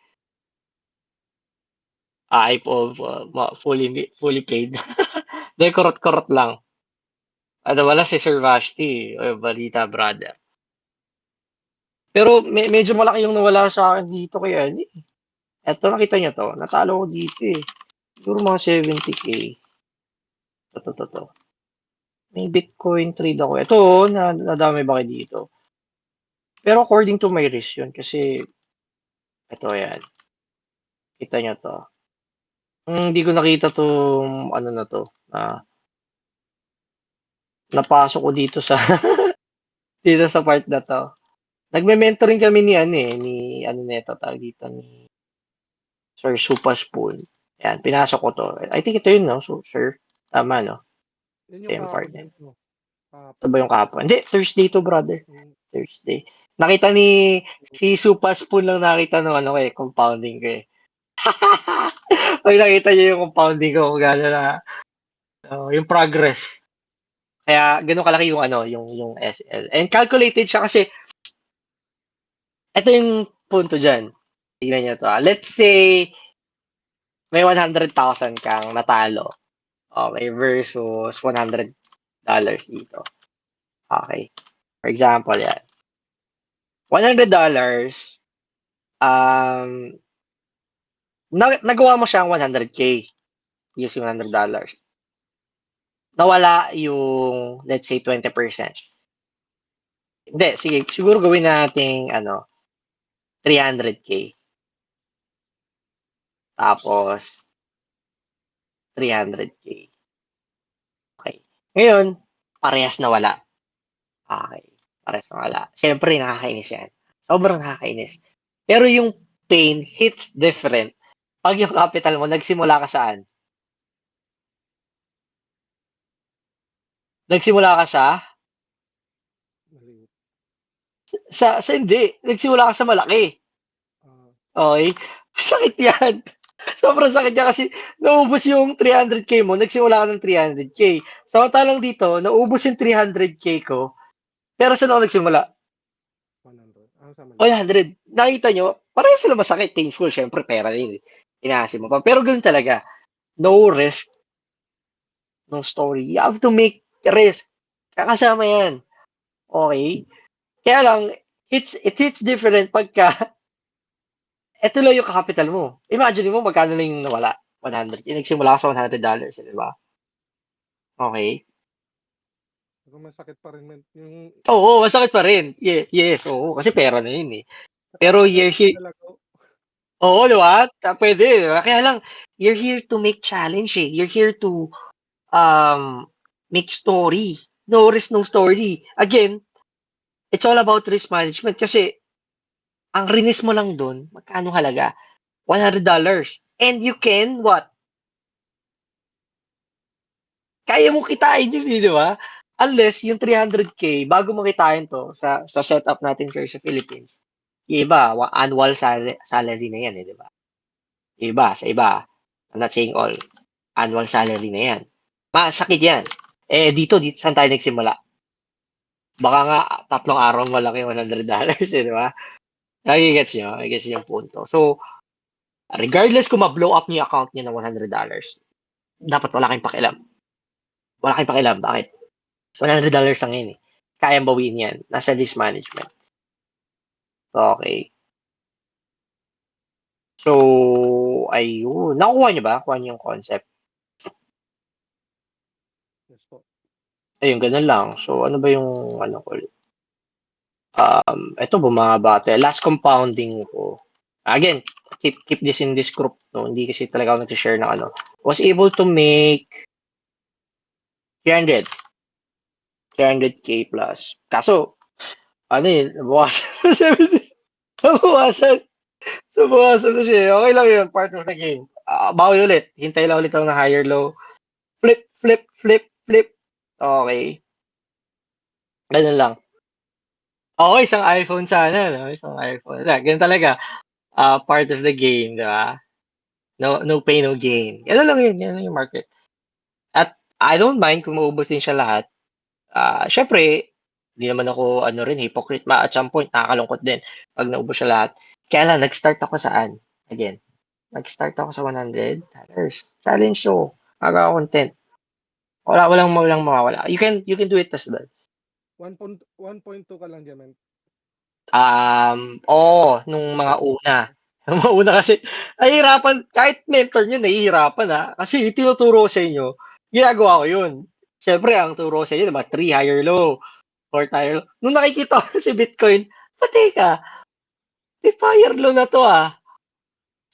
iPhone, fully paid. Dahil korot lang. Wala si Sir Vashti. Balita, brother. Pero medyo malaki yung nawala sa akin dito kaya eto, nakita niyo to. Natalo ko dito eh. Siguro mga 70K. To. May Bitcoin trade ako. Ito, nadami ba kayo dito? Pero according to my risk yun. Kasi, ito yan. Kita niyo to. Hindi ko nakita tong na to. Napasok ko dito sa dito sa part na to. Nagme-mentoring kami ni neto tawag dito ni Sir Supaspoon. Yan, pinasok ko to. I think ito yun, no? So, sir, tama, no? Yun Same yung part kahapon mo. Ito ba yung kapwa? Hindi, Thursday to, brother. Mm. Thursday. Nakita si Supaspoon lang nakita ng compounding ko eh. Pag nakita niyo yung compounding ko, kung gano'n na, yung progress. Kaya, ganun kalaki yung yung SL. And calculated siya kasi, ito yung punto dyan. Tingnan nyo to. Let's say, may 100,000 kang natalo. Okay, versus $100 dito. Okay. For example, yan. $100, nagawa mo siyang 100K using $100. Nawala yung, let's say, 20%. Hindi, sige, siguro gawin nating 300K. Tapos, 300K. Okay. Ngayon, parehas na wala. Okay. Parehas na wala. Siyempre, nakakainis yan. Sobrang nakakainis. Pero yung pain hits different pag yung capital mo, nagsimula ka saan? Nagsimula ka Maliit. sa hindi. Nagsimula ka sa malaki. Okay? Sakit yan. Sobrang sakit yan kasi naubos yung 300K mo, nagsimula ka ng 300K. Samantalang dito, naubos yung 300K ko, pero saan ako nagsimula? 100. Sa maliit. 100. Nakita nyo, parehas sila masakit. Painful, syempre, pera yun. Inaasi mo pa. Pero ganun talaga. No risk, no story. You have to make risk. Kakasama yan. Okay? Kaya lang, it hits different pagka eto lang yung capital mo. Imagine mo magkano lang yung nawala. 100. Yung nagsimula ka sa $100, di ba? Okay? Pero masakit pa rin yung Oo, masakit pa rin. Yes, oo. Kasi pera na yun eh. Pero you're here, dalago. oo, di ba? Pwede, di ba? Kaya lang, you're here to make challenge eh. You're here to make story. No risk, no story. Again, it's all about risk management kasi ang rinis mo lang doon, magkano halaga? $100. And you can what? Kaya mo kitain yun, di ba? Unless yung 300K, bago mo kitain to sa setup natin here sa Philippines, yung iba, annual salary na yan, di ba? Sa iba, I'm not saying all, annual salary na yan. Masakit yan. Dito saan tayo nagsimula? Baka nga, 3 araw malaki $100, di ba? Nagigets nyo? Nagigets nyo yung punto. So, regardless kung ma-blow up niyo yung account niyo ng $100, dapat wala kayong pakialam. Wala kayong pakialam. Bakit? $100 lang yun eh. Kayang bawiin yan. Nasa risk management. Okay. So, ayun. Nakuha niyo ba? Kuha niyo yung concept. Yes po. Ayun, ganun lang. So, ano ba yung ano ko? Ito bumaba ito. Last compounding ko. Again, keep this in this group. No? Hindi kasi talaga ako nag-share ng ano. Was able to make 300K plus. Kaso, ano yun, nabawasan. Nabawasan na siya. Okay lang yun, part of the game. Bawi ulit. Hintay lang ulit ako ng higher low. Flip, flip, flip, flip. Okay. Ganun lang. Okay, isang iPhone sana. No? Isang iPhone. Ganun talaga. Part of the game, di ba? No pay, no gain. Yan lang yun. Yan lang yung market. At I don't mind kung maubos din siya lahat. Syempre, hindi naman ako hypocrite. At some point, nakakalungkot din pag naubos siya lahat. Kaya lang, nag-start ako saan? Again, nag-start ako sa $100. Challenge to. Content. Walang mawawala. You can do it as well. 1.2 ka lang, Jamen. Nung mga una. Nung mga una kasi, nahihirapan, kahit mentor nyo, nahihirapan ha. Kasi tinuturo sa inyo, ginagawa ko yun. Siyempre, ang turo sa inyo, diba? 3 higher low, 4 higher low. Nung nakikita ko si Bitcoin, teka, 5 higher low na to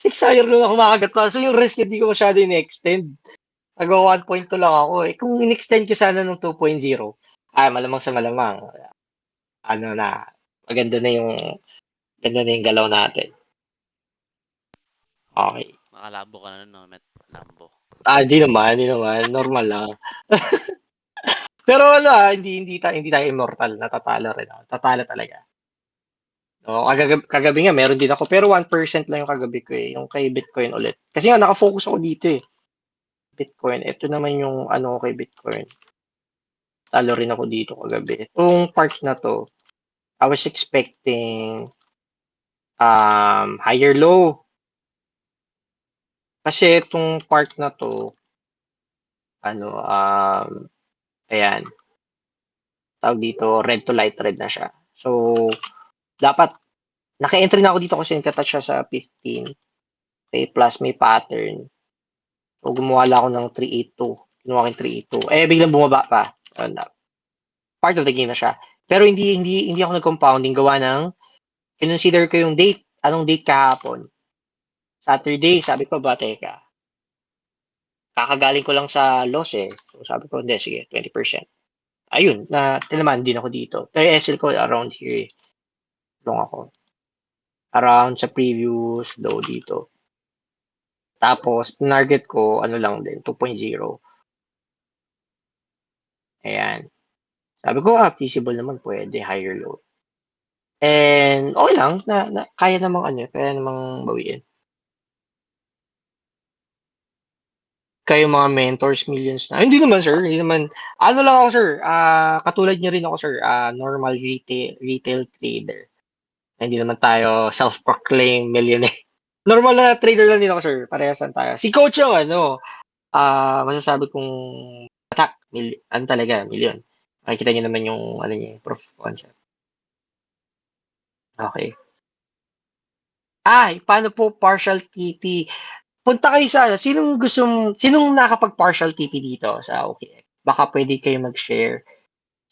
6 higher low na kumakagat pa. So yung risk hindi ko masyado in-extend. Nagawa 1.2 lang ako eh. Kung in-extend ko sana ng 2.0, malamang sa malamang. Maganda na yung galaw natin. Okay. Makalabo ka na no, Met Lambo. Hindi naman. Normal lang. Pero hindi tayo immortal. Natatalo rin ako. Tatalo talaga. No, kagabi nga, meron din ako. Pero 1% lang yung kagabi ko eh. Yung kay Bitcoin ulit. Kasi nga, nakafocus ako dito eh. Bitcoin. Ito naman yung kay Bitcoin. Talo rin ako dito kagabi. Itong part na to, I was expecting higher low. Kasi itong part na to, ayan. Tawag dito, red to light red na siya. So, dapat, naka-entry na ako dito kasi nagka-touch siya sa 15. Okay, plus may pattern. So, gumawa lang ako ng 382. Kinuha ko yung 382. Biglang bumaba pa. Part of the game na siya. Pero hindi ako nag-compounding. Gawa ng, consider ko yung date. Anong date kahapon? Saturday. Sabi ko, teka. Kakagaling ko lang sa loss eh. So, sabi ko, hindi, sige, 20%. Ayun, tinaman din ako dito. Pero SL ko around here. Long ako. Around sa previous low dito. Tapos, target ko, lang din, 2.0. Ayan. Sabi ko, feasible naman, pwede, higher low. And, okay lang, kaya namang bawiin. Kayo mga mentors, millions na. Hindi naman, sir. Hindi naman. Lang ako, sir. Katulad niyo rin ako, sir. Normal retail trader. Hindi naman tayo self-proclaimed millionaire. Normal na trader lang din ako, sir. Parehasan tayo. Si coach yung masasabi kong attack. Talaga, million. Makikita niyo naman yung niya, proof of concept. Okay. Paano po partial TP? Punta kayo sa sinong nakapag-partial TP dito sa OKX? Baka pwede kayo mag-share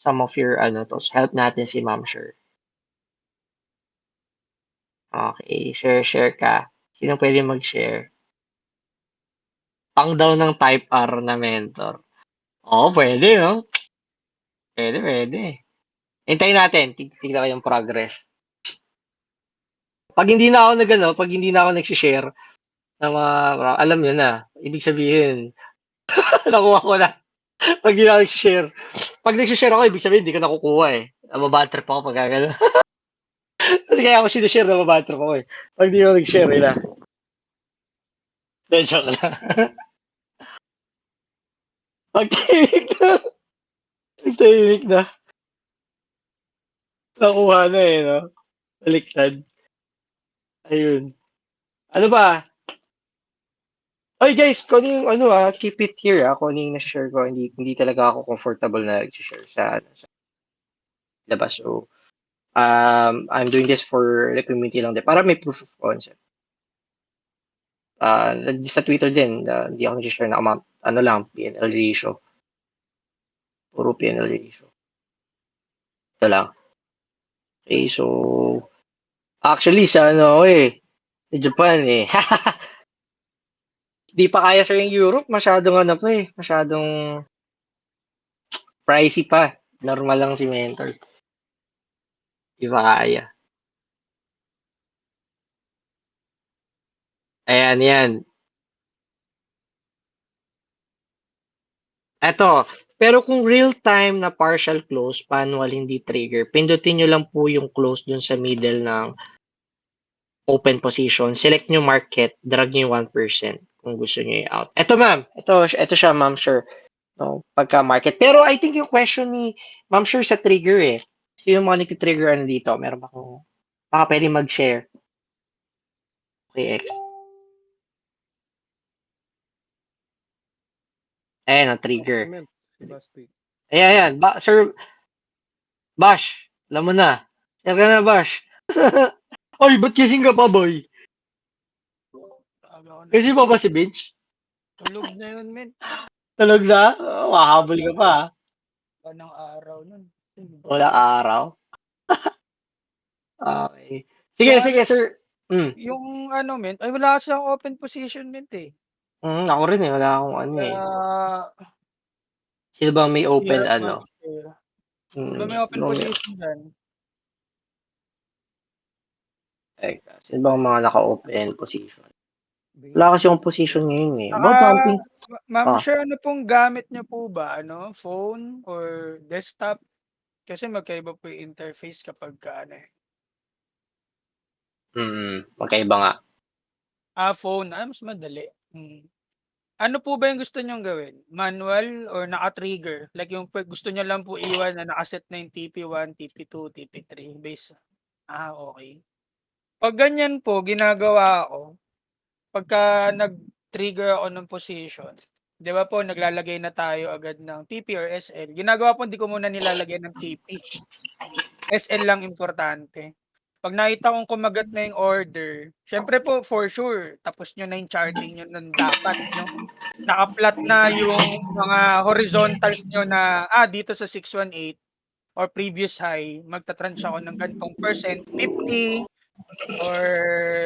some of your to help natin si Ma'am Sher. Okay, share ka. Sino pwede mag-share? Pang daw ng type R na mentor. Pwede, no? Pwede. Hintayin natin. Tignan ko yung progress. Pag hindi na ako nag-share, na mga alam niyo na. Ibig sabihin, nakuha ko na. Pag di na nag-share. Pag nag-share ako, ibig sabihin, hindi ko nakukuha eh. Nababad trip ako pag gano'n. Kasi kaya ako sinishare, nababad trip ako eh. Pag di ko nag-share, yun na. Then, joke lang. Pag tahimik na. Pag tahimik na. Nakuha na eh, no? Baliktad. Ayun. Ano ba? Oy guys, kung ano yung ano keep it here kung ano yung nasa-share ko, hindi talaga ako comfortable na nag-share sa labas. So, I'm doing this for the community lang din, para may proof of concept. Sa Twitter din, hindi ako nag-share na amount, ano lang, PNL ratio. Puro PNL ratio. Ito lang. Okay, so, actually, sa ano ako eh, sa Japan eh. Di pa kaya sa yung Europe, masyadong ano pa eh, masyadong pricey pa. Normal lang si Mentor. Di pa kaya. Ayan, yan. Eto, pero kung real-time na partial close, manual, hindi trigger, pindutin nyo lang po yung close dun sa middle ng open position. Select nyo market, drag nyo yung 1% kung gusto nyo i-out. Eto ma'am, ito siya ma'am, sure. No, pagka market. Pero I think yung question ni ma'am sure sa trigger eh. Sino mga nag-trigger ano dito? Meron ba kung baka pwede mag-share? Okay, X. Ayan, ang trigger. Comment, si Basti. Ayan. Sir Bash, alam mo na. Yan ka na, Bash. Oy, ba't gising ka pa, boy? Aga ko na. Kasi pa ba si Bench? Tulog na yun, men. Talog na? Oh, mahabol ka pa. Anong araw nun. Wala araw. Okay. Sige, Yung sige, sir. Yung ano, men. Ay, wala kasi akong open position, men, eh. Ako rin eh. Wala akong ano eh. Kaya, Sino ba may open hirap ano? mag-share. Mm, Diba may open sino position dyan? Teka, sino ba ang mga naka-open position? Wala kasi akong position ngayon eh. About dumping. Ma'am, Ah. sure, ano pong gamit niyo po ba? Ano? Phone or desktop? Kasi magkaiba po yung interface kapag ka, ano eh. Magkaiba nga. Phone. Mas madali. Ano po ba yung gusto niyong gawin? Manual or naka-trigger? Like yung gusto niyo lang po iwan na nakaset na yung TP1, TP2, TP3 base. Okay. Pag ganyan po, ginagawa ko, pagka nag-trigger ako ng position, di ba po, naglalagay na tayo agad ng TP or SL. Ginagawa po, hindi ko muna nilalagay ng TP. SL lang importante. Pag nakita kong kumagat na yung order, syempre po, for sure, tapos nyo na yung charting nyo nun dapat, no? Naka-plot na yung mga horizontals nyo na, dito sa 618 or previous high, magta-tranche ako ng ganitong percent, 50 or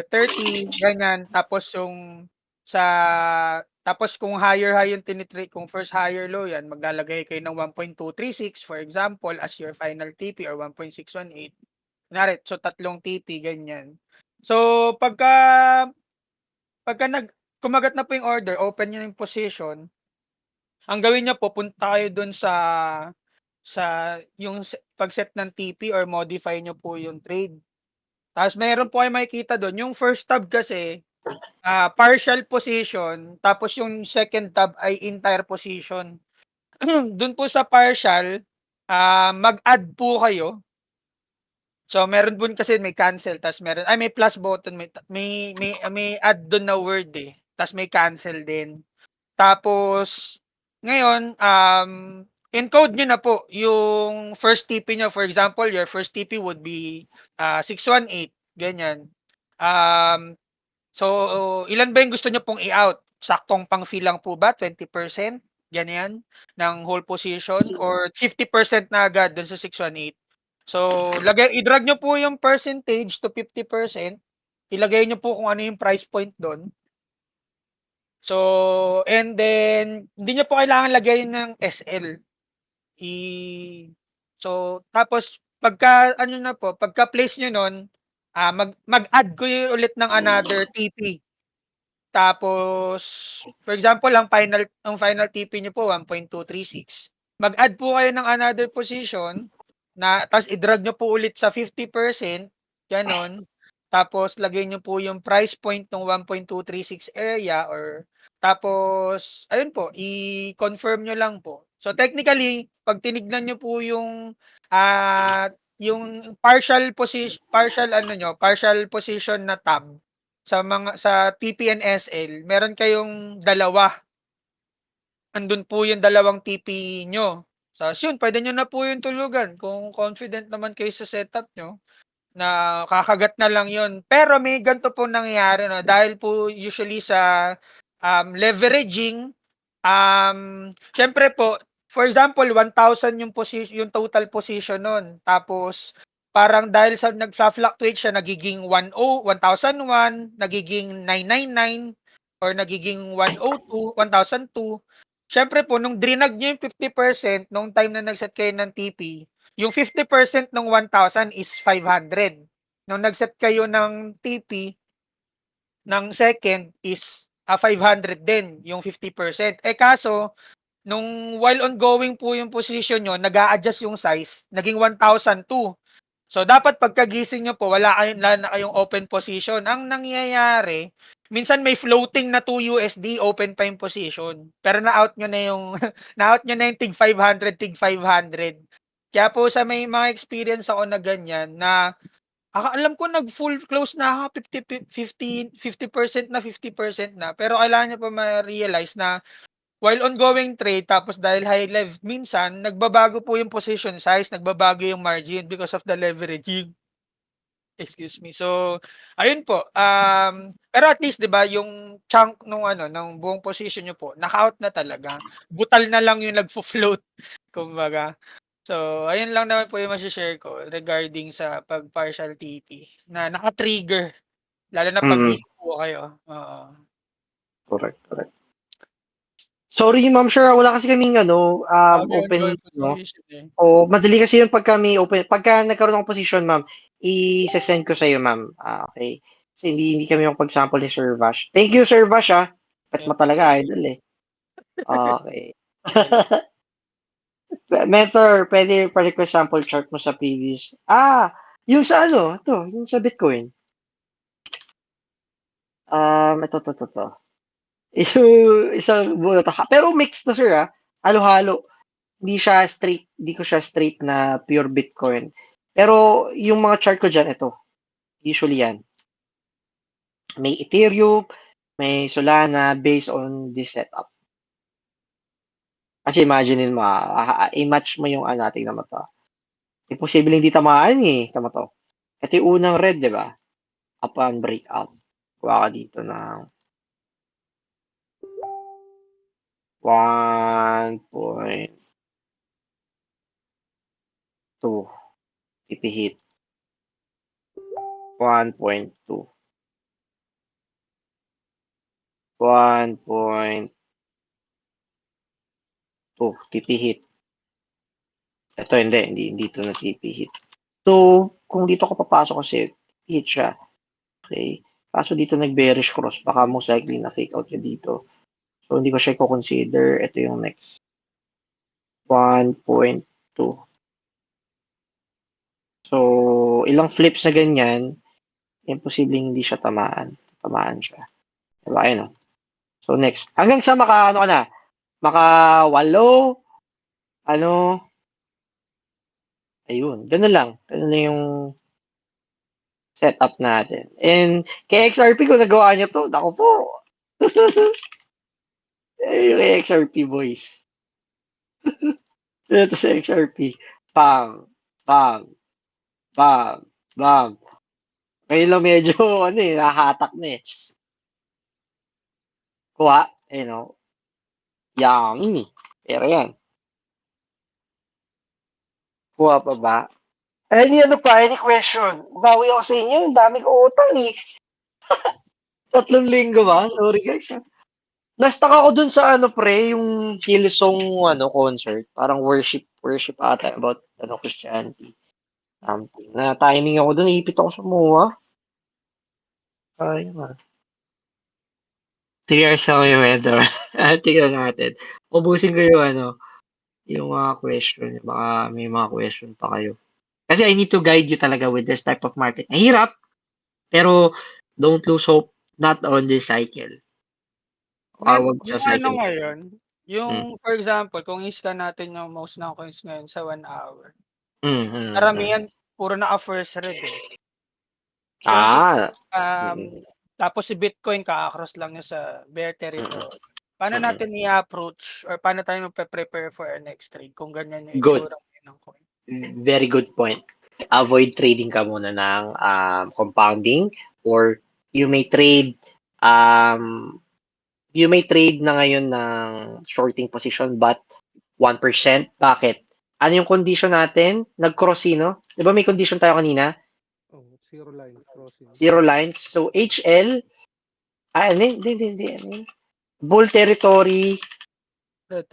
30, ganyan. Tapos tapos kung higher high yung tinitrade, kung first higher low yan, maglalagay kayo ng 1.236 for example as your final TP or 1.618. Kunwari, so tatlong TP, ganyan. So, pagka kumagat na po yung order, open nyo yung position, ang gawin nyo po, punta kayo dun sa yung pag-set ng TP or modify nyo po yung trade. Tapos meron po kayo makikita dun. Yung first tab kasi, partial position, tapos yung second tab ay entire position. Dun po sa partial, mag-add po kayo. So meron po kasi may cancel, tapos may plus button, may add doon na word eh. Tapos may cancel din. Tapos ngayon, encode nyo na po yung first TP nyo. For example, your first TP would be 618, ganyan. So ilan ba yung gusto nyo pong i-out? Saktong pang-fill lang po ba? 20%? Ganyan ng whole position or 50% na agad dun sa 618? So, i-drag nyo po yung percentage to 50%. Ilagay nyo po kung ano yung price point doon. So, and then, hindi nyo po kailangan lagay ng SL. So, tapos, pagka place nyo nun, mag-add ko ulit ng another TP. tapos for example, ang final TP niyo po 1.236. Mag-add po kayo ng another position na tapos i-drag niyo po ulit sa 50%, gano'n. Tapos lagay niyo po yung price point ng 1.236 area or tapos ayun po, i-confirm niyo lang po. So technically, 'pag tinignan niyo po yung partial position na tab sa TP and SL, meron kayong dalawa. Andun po yung dalawang TP nyo. So, yun, pwede nyo na po yung tulugan kung confident naman kayo sa setup nyo na kakagat na lang yun. Pero may ganito po nangyayari no? Dahil po usually sa leveraging, syempre po, for example, 1,000 yung total position nun. Tapos, parang dahil sa nag-fluctuate siya, nagiging 1,001, nagiging 999, or nagiging 102, 1,002. Syempre po, nung drinag nyo yung 50%, nung time na nag-set kayo ng TP, yung 50% ng 1,000 is 500. Nung nag-set kayo ng TP, ng second is 500 din, yung 50%. Kaso, while ongoing po yung position nyo, nag-a-adjust yung size, naging 1,002. So, dapat pagkagising nyo po, wala na kayong open position. Ang nangyayari, minsan may floating na 2 USD, open pa yung position. Pero na-out nyo na yung, na-out nyo na yung tig 500, tig 500. Kaya po sa may mga experience ako na ganyan, na alam ko nag-full close na ako, 50% na 50% na. Pero kailangan nyo pa ma-realize na while ongoing trade, tapos dahil high level, minsan, nagbabago po yung position size, nagbabago yung margin because of the leveraging. Excuse me. So, ayun po. Pero at least, di ba, yung chunk ng buong position nyo po, naka-out na talaga. Butal na lang yung nagfo-float, kumbaga. So, ayun lang naman po yung masishare ko regarding sa pag-partial TP na naka-trigger. Lalo na pag busy po kayo. Oo. Correct. Sorry, Ma'am Shar, wala kasi kaming open, no? Position, O madali kasi yung pagka may open, pagka nagkaroon ng position, Ma'am, i-send ko sa iyo, Ma'am. Okay. Kasi hindi kami yung pag-sample ni Sir Vash. Thank you, Sir Vash, Bet mo talaga, idol eh. Okay. Mentor, pwede pa-request sample chart mo sa previous. Yung sa yung sa Bitcoin. Ito. Yung isang buo na to. Pero mix to, sir, halo-halo. Hindi ko siya straight na pure Bitcoin. Pero yung mga chart ko dyan, ito. Usually yan. May Ethereum, may Solana based on this setup. Kasi imaginein mo, i-match mo yung tingnan mo to. Imposible hindi tamaan tama to. Ito yung unang red, di ba? Upon breakout. Kuha ka dito ng 1.2 TP hit. 1.2. 1.2 TP hit. Ito hindi ito na TP hit. So, kung dito ka papasok kasi hit siya. Okay. Kaso dito nag-bearish cross, baka most likely na fake out niya dito. So, hindi ko siya i-consider. Ito yung next. 1.2. So, ilang flips na ganyan, imposible hindi siya tamaan. Tamaan siya. Diba? Ayun. So, next. Hanggang sa maka 8. Ayun. Ganun lang. Ganun na yung setup natin. And kay XRP, kung nagawa niyo to, naku po. Yung kay XRP, boys. Ito sa XRP. Bang. Ngayon lang medyo, nahahatak na eh. Kuha, Yang. Pero yan. Kuha pa ba? Any question? Bawi ako sa inyo, ang dami ko utang eh. 3 linggo ba? Sorry guys. Na-stuck ako dun sa yung Hillsong concert. Parang worship ata about Christianity. Na timing ako dun, ipit ako sa MOA. Ayun 3 hours na yung weather. Tingnan natin. Ubusin ko yung mga question. Baka may mga question pa kayo. Kasi I need to guide you talaga with this type of market. Mahirap, pero don't lose hope. Not on this cycle. Wag sa Yung ano cycle. ngayon, yung for example, kung i-scan natin yung most ng coins ngayon sa 1 hour, karamihan puro naka-first red eh. Ah, Tapos si Bitcoin kaka-cross lang niya sa bear territory. Paano natin i-approach or paano tayo magpe-prepare for our next trade kung ganyan yung Good. itsura ngayon ng coin? very good point. Avoid trading ka muna ng compounding, or you may trade na ngayon ng shorting position but 1%. Bakit? Ano yung condition natin? Nag-cross sino? 'Di ba may condition tayo kanina? Oh, zero line crossing. Zero lines. So HL hindi. Bull territory,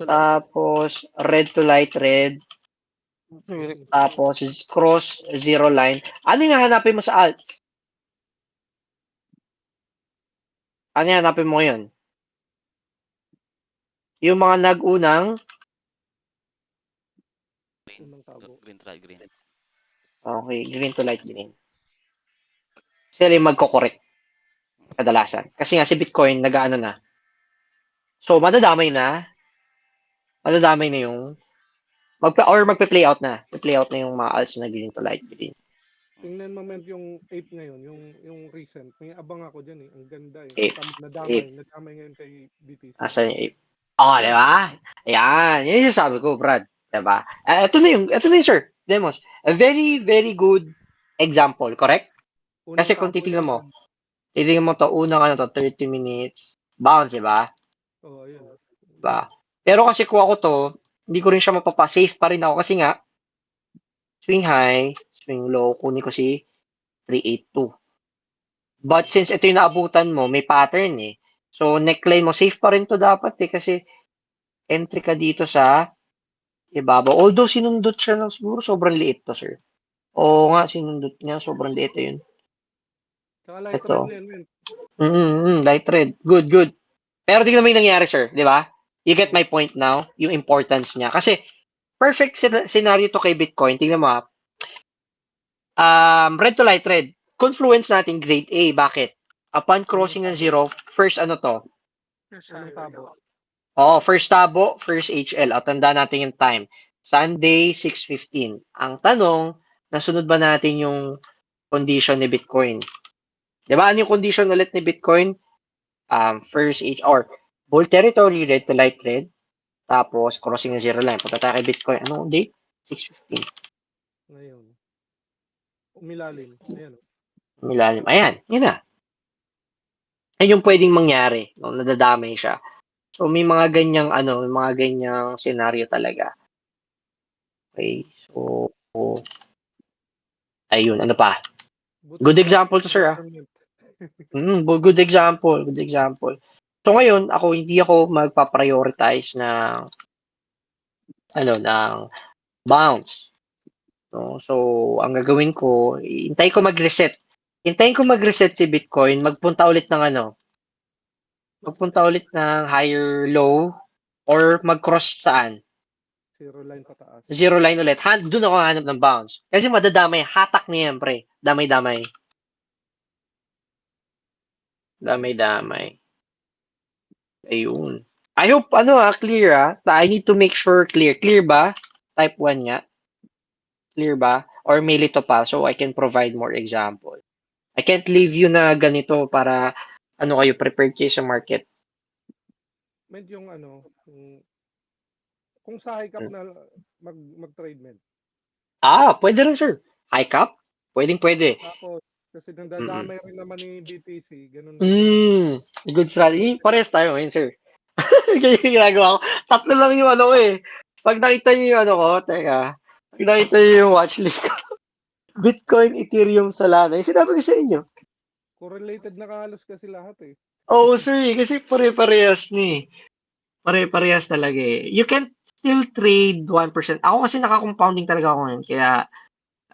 tapos red to light red, tapos cross zero line. Ano yung hahanapin mo sa alts? Ano yung hanapin mo ngayon? Yung mga nag-unang, Green. Unang tabo. Green to light green. okay, green to light green. Sila yung magko-correct kadalasan. Kasi nga si Bitcoin nag-aano na. So madadamay na yung magpe-play out na. Play out na yung mga alts na green to light green. Tingnan mo yung ape ngayon, yung recent. May abang ako diyan eh. Ang ganda eh. Ape. Nadamay ngayon kay BTC. Asa yung ape? Di ba? Ayan, yun yung sabi ko, Brad. Diba? Ito na yung sir, Demos. A very, very good example, correct? Kasi kung titingnan mo to, unang 30 minutes, bounce, diba? Oh, ayun. Diba? Pero kasi kuha ko to, hindi ko rin siya safe pa rin ako kasi nga, swing high, swing low, kunin ko si 382. But since ito yung naabutan mo, may pattern eh. So, neckline mo, safe pa rin to dapat eh, kasi entry ka dito sa ibabaw. Although, sinundot siya ng siguro sobrang liit to, sir. Oo nga, sinundot niya, sobrang liit yun. Tsaka light Ito. red na yan. Light red. Good. Pero tingnan mo yung nangyari, sir. Di ba? You get my point now? Yung importance niya. Kasi, perfect scenario to kay Bitcoin. Tingnan mo red to light red. Confluence natin grade A. Bakit? Upon crossing ng zero, first ano to? Unang tabo. First tabo, first HL. Tandaan natin yung time. Sunday, 6:15. Ang tanong, nasunod ba natin yung condition ni Bitcoin? Diba? Ano yung condition ulit ni Bitcoin? First or bull territory, red to light red. Tapos, crossing ng zero line. Punta tayo kay Bitcoin. Anong date? 6:15. Ngayon. Umilalim. Ayan. Milalim. Ayan, yun na. Ayun yung pwedeng mangyari nung nadadamay siya. So, may mga ganyang scenario talaga. Okay, so, ayun, ano pa? Good example to, sir, Good example. So, ngayon, hindi ako magpa-prioritize ng bounce. No? So, ang gagawin ko, hintayin ko mag-reset si Bitcoin, magpunta ulit ng higher low, or mag-cross saan? Zero line pataas. Zero line ulit. Doon ako hanap ng bounce. Kasi madadamay. Hatak niya yan, pre. Damay-damay. Ayun. I hope, clear I need to make sure clear. Clear ba? Type 1 nga. Clear ba? Or may lito pa so I can provide more example. I can't leave you na ganito para kayo prepared kayo sa market. Med yung kung sa high cap na mag-trade med. Pwede rin, sir. High cap? Pwede. Tapos, kasi nandadamay rin naman ni BTC. Ganun. Good strategy. Parehas tayo ngayon, sir. Kaya yung ginagawa ko. Tatlo lang yung Pag nakita niyo yung pag nakita niyo yung watchlist ko. Bitcoin, Ethereum, Solana. Yung sinabi ko sa inyo. Correlated na halos kasi lahat eh. Oo, sir. Kasi pare-parehas ni. Pare-parehas talaga eh. You can still trade 1%. Ako kasi naka-compounding talaga ako ngayon. Kaya,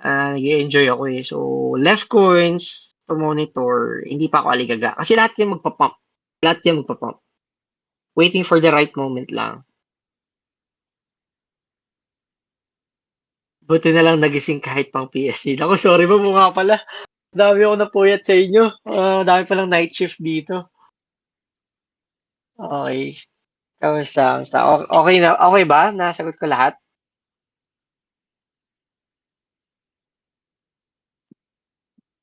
nag-enjoy ako eh. So, less coins to monitor. Hindi pa ako aligaga. Kasi lahat yung magpa-pump. Lahat yan magpapump. Waiting for the right moment lang. Buti na lang nagising kahit pang PSC. Ako, sorry ba mo nga pala. Dami ako napuyat sa inyo. Dami palang night shift dito. Okay. Kamusta? Okay na? Okay ba? Nasagot ko lahat?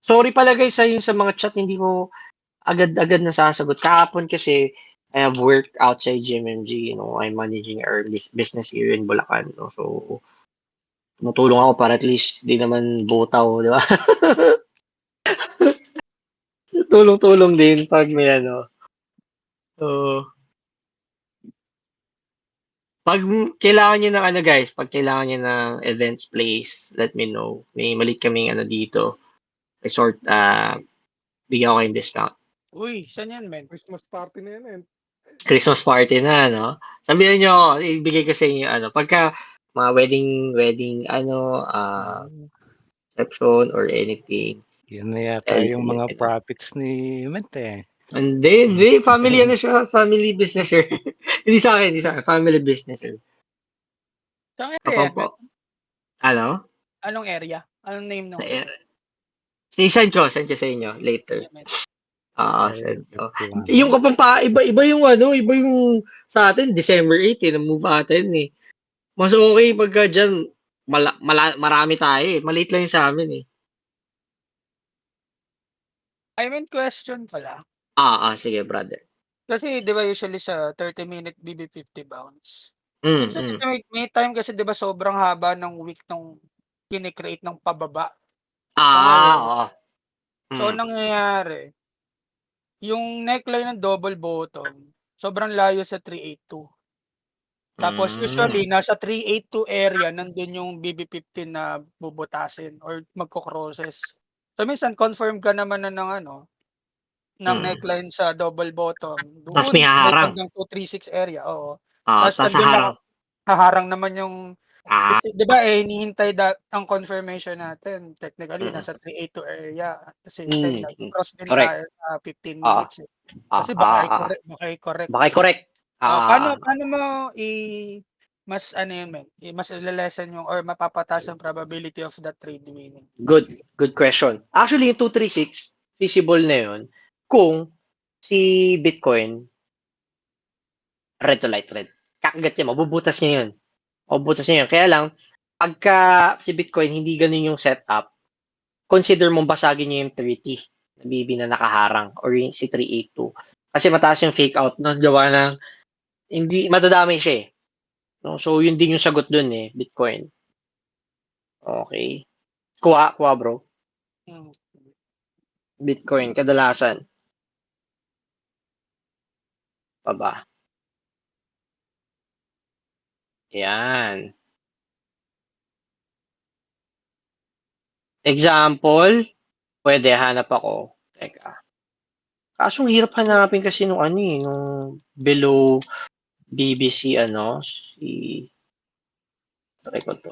Sorry pala guys sa mga chat, hindi ko agad-agad nasasagot. Kahapon kasi I have work outside GMMG, I'm managing our business here in Bulacan, no? So, tumutulong ako para at least di naman butaw, di ba? Tulong-tulong din pag may ano. So, pag kailangan niyo ng ano guys, pag kailangan niyo ng events place, let me know. May maliit kaming ano dito, resort, bigyan ko kayong discount. Uy, saan yan, men? Christmas party na yan eh. Christmas party na, no? Sabihan niyo ako, ibigay ko sa inyo, pagka mga wedding, reception or anything. Yun na yata yung mga profits ni Mente. Hindi. Family family business, sir. Hindi sa akin, family business, sir. Saan area Kapag yan, men? po, ano? Anong area? Anong name Sa, nung? send ko sa inyo later. Sige, men. Send ko. Yung iba yung iba yung sa atin, December 8, na-move atin eh. Mas okay pagka dyan, marami tayo eh. Maliit lang yung sa amin eh. I mean, question pala. Sige, brother. Kasi, di ba, usually sa 30-minute BB50 bounce. Minsan Mm. kasi may time kasi, di ba, sobrang haba ng week nung kine-create ng pababa. Oo. So, nangyayari, yung neckline ng double bottom, sobrang layo sa 382. Tapos, usually, nasa 382 area, nandun yung BB15 na bubutasin or magko-crosses. So, minsan, confirm ka naman na ng neckline sa double bottom. Tas Doon may sa may haharang. bandang 236 area, oo. Tas Tas sa nandun harang. haharang naman yung kasi 'di ba hinihintay ang confirmation natin. Technically nasa 382 area at the same time nag-cross din Correct. tayo sa 15 minutes. Kasi baka i-correct. Baka i-correct. Paano mo mas yun, men? Mas ile-lessen yung or mapapataas ang probability of that trade winning? Good question. Actually, yung 236, feasible na yun kung si Bitcoin red to light red. Kakagat niya, mabubutas niya yun. Kaya lang, pagka si Bitcoin hindi ganun yung setup, consider mong basagin niya yung 30 na BB na nakaharang or yung si 382. Kasi mataas yung fake out no, gawa ng hindi madadamay siya eh. No? So yun din yung sagot dun eh, Bitcoin. Okay. Kuha bro. Bitcoin kadalasan. Baba. Yan. Example, pwede hanap ako. Teka. Kaso ang hirap hanapin kasi nung below BBC si try ko to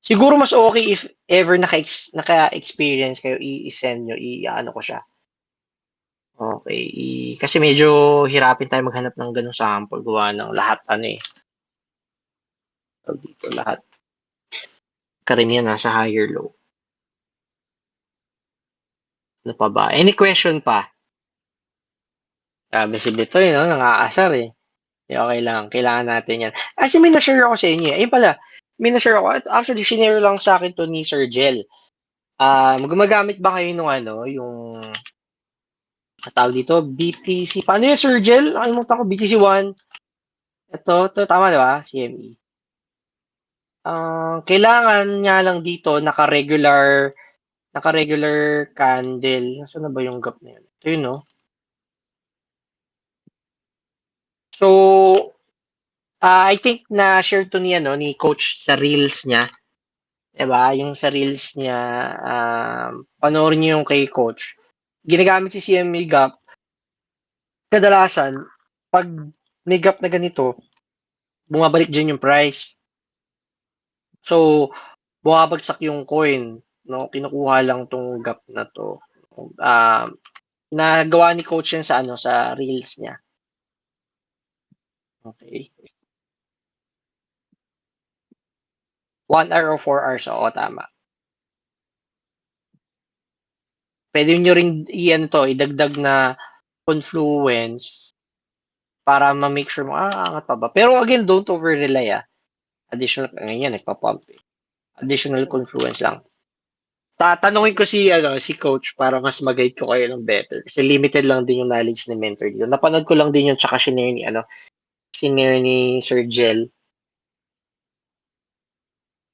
Siguro mas okay if ever naka-experience kayo, i-send nyo, ko siya. Okay. Kasi medyo hirapin tayo maghanap ng ganung sample. Gawa ng lahat dito lahat. Karamihan nasa higher low. Ano pa ba? Any question pa? Grabe si Bitoy, no? Nangaasar eh. Okay lang. Kailangan natin yan. Kasi may na-share ako sa inyo. Ayun pala. May na-share ako. Actually, sinare lang sa akin to ni Sir Jel. Gumagamit ba kayo nung yung tawag dito, BTC. Paano yung Sir Jel? Nakalimutan ko, BTC1. Ito, tama diba? CME. Kailangan nga lang dito, naka-regular candle. Nasaan na ba yung gap na yun? Ito yun, no? So, I think na-share to ni Coach sa reels niya. Diba? Yung sa reels niya, panoorin niyo yung kay Coach. Ginagamit si CME gap. Kadalasan, pag may gap na ganito, bumabalik dyan yung price. So, bumabagsak yung coin. No? Kinukuha lang tong gap na to. Nagawa ni coach yan sa sa reels niya. Okay. 1 hour o 4 hours, oo, tama. Pwede nyo ring idagdag na confluence para ma-make sure mo, angat pa ba? Pero again, don't over-rely, Additional, ngayon, nagpa-pump. Additional confluence lang. Tatanungin ko si coach para mas mag-guide ko kayo ng better. Kasi limited lang din yung knowledge ni mentor dito. Napanood ko lang din yung tsaka shinare ni Sir Jel.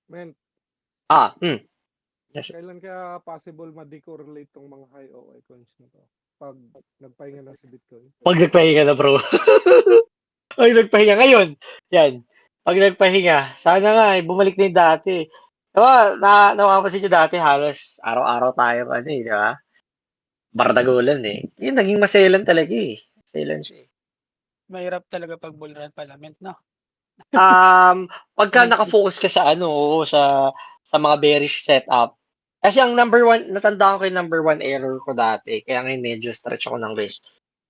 Men, Yes, sir. kailan kaya possible ma-decorrelate tong mga high OI coins na to? Pag nagpahinga na si Bitcoin. Pag nagpahinga na, bro. Pag nagpahinga ngayon, yan. Pag nagpahinga, sana nga, bumalik na yung dati. Diba, napapansin nyo dati, halos araw-araw tayo, di ba? Bardagulan, Yun, naging maselan talaga, Maselan siya, Mahirap talaga pag bull run pala, men, no? Pagka nakafocus ka sa sa mga bearish setup, kasi ang natandaan ko yung number one error ko dati, kaya ngayon medyo stretch ako ng risk.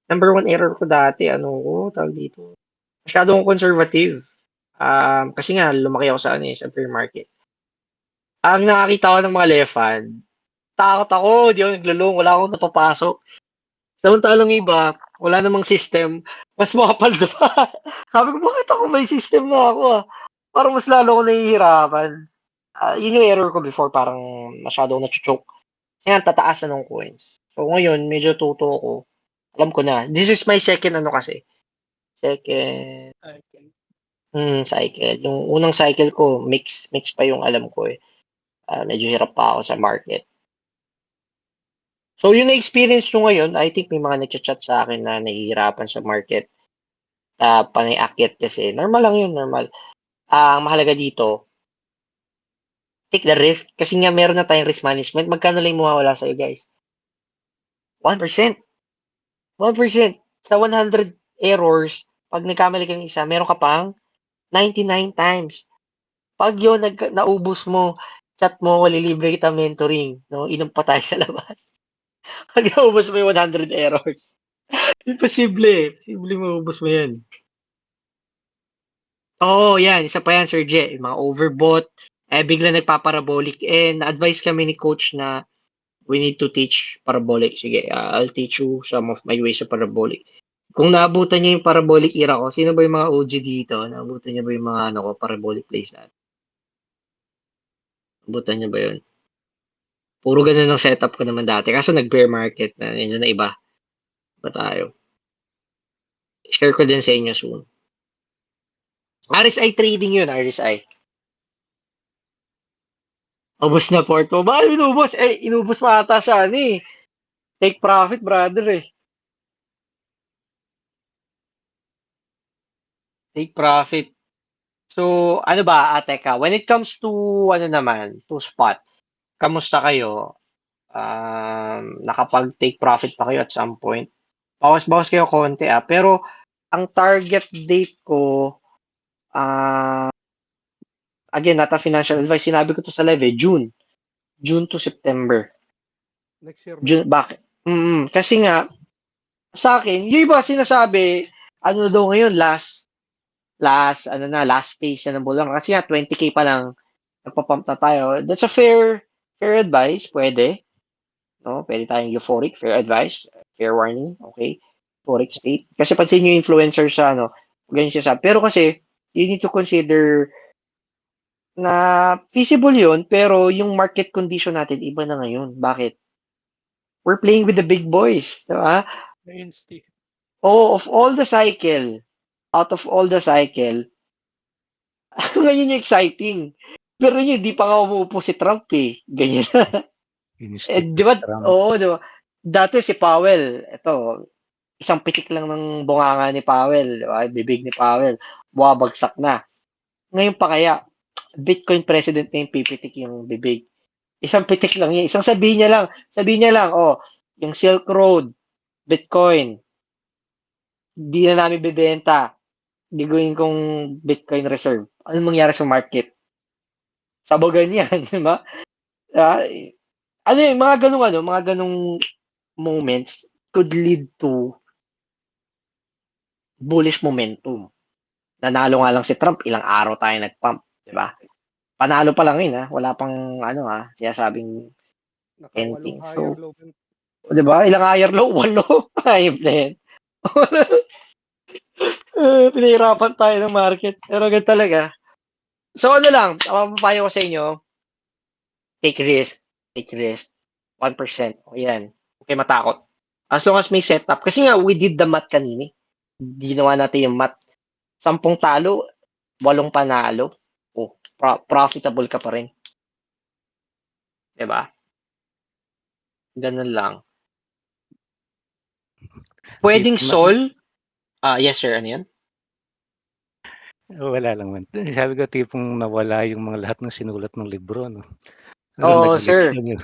Number one error ko dati, tawag dito, masyadong conservative. Kasi nga, lumaki ako sa sa bear market. Ang nakakita ko ng mga left hand, takot ako, di ako naglulong, wala akong napapasok. Samantalang iba, wala namang system, mas makapal pa. Sabi ko, bakit ako may system na ako, Parang mas lalo ako nahihirapan. Yun yung error ko before, parang masyadong nachuchok. Kaya tataas na ng coins. So ngayon, medyo tuto ko. Alam ko na. This is my second kasi. Second Okay. cycle. Yung unang cycle ko, mix pa yung alam ko medyo hirap pa ako sa market. So yung na-experience nyo ngayon, I think may mga nagchat-chat sa akin na nahihirapan sa market. Panay akyat kasi. Normal lang yun, normal. Ang mahalaga dito, take the risk. Kasi nga meron na tayong risk management. Magkano lang yung mawawala sa'yo, guys? 1%. 1%. Sa 100 errors, pag nagkamali ka ng isa, meron ka pang 99 times. Pag yun, naubos mo, chat mo, walilibre kita mentoring. No? Inom pa tayo sa labas. Pag naubos mo yung 100 errors. Imposible. Posible maubos mo yan. Oo, yan. Isa pa yan, Sir J. Mga overbought. Bigla nagpaparabolic. Na-advise kami ni coach na we need to teach parabolic. Sige, I'll teach you some of my ways sa parabolic. Kung naabutan niyo yung parabolic era ko, sino ba yung mga OG dito? Naabutan niyo ba yung mga parabolic plays natin? Naabutan niyo ba yun? Puro ganun ang setup ko naman dati. Kaso nag-bear market na. Yun na iba. Ba tayo? Share ko din sa inyo soon. RSI trading yun, RSI. Ubus na port mo. Bakit inubos? Inubos pa ata siya, Take profit, brother, Take profit. So, ano ba, teka, when it comes to, to spot, kamusta kayo? Nakapag-take profit pa kayo at some point? Bawas-bawas kayo konti, Pero, ang target date ko, again, not a financial advice, sinabi ko to sa live, June. June to September. Next year. June, bakit? Kasi nga, sa akin, yung iba sinasabi, daw ngayon, last phase na ng bulan. Kasi nga, 20K pa lang, nagpa-pump na tayo. That's a fair advice, pwede. No? Pwede tayong euphoric, fair advice, fair warning, okay? Euphoric state. Kasi pansin nyo influencer sa, ganyan siya sabi. Pero kasi, you need to consider na feasible yun, pero yung market condition natin, iba na ngayon. Bakit? We're playing with the big boys, diba? Out of all the cycle, ngayon yung exciting. Pero yun, di pa nga umuupo si Trump, Ganyan. Di ba? Oo, di ba? Dati si Powell, isang pitik lang ng bunganga ni Powell, di ba? Bibig ni Powell, buwabagsak na. Ngayon pa kaya, Bitcoin president na yung pipitik yung bibig. Isang pitik lang yan. Isang sabihin niya lang, yung Silk Road, Bitcoin, di na namin bibenta. Gagawin kong Bitcoin reserve. Anong mangyari sa market? Sabogan yan, di ba? Mga ganung moments, could lead to bullish momentum. Nanalo nga lang si Trump, ilang araw tayo nag-pump, di ba? Panalo pa lang yun, ha? Wala pang, sinasabing Nakawalong anything. higher So, low. di ba? Ilang higher low? 8. Ayop na yan. Pinahirapan tayo ng market. Pero ganun talaga. So, ano lang, ang papayo ko sa inyo, take risk. Take risk. 1%. O yan. Huwag kayo matakot. As long as may setup. Kasi nga, we did the math kanini. Ginawa natin yung math. 10 talo, 8 panalo. Oh, profitable ka pa rin. Diba? Ganun lang. Pwedeng sol. Yes sir, ano yan? Wala lang man. Sabi ko tipong nawala yung mga lahat ng sinulat ng libro, no? Oo, sir. Yun.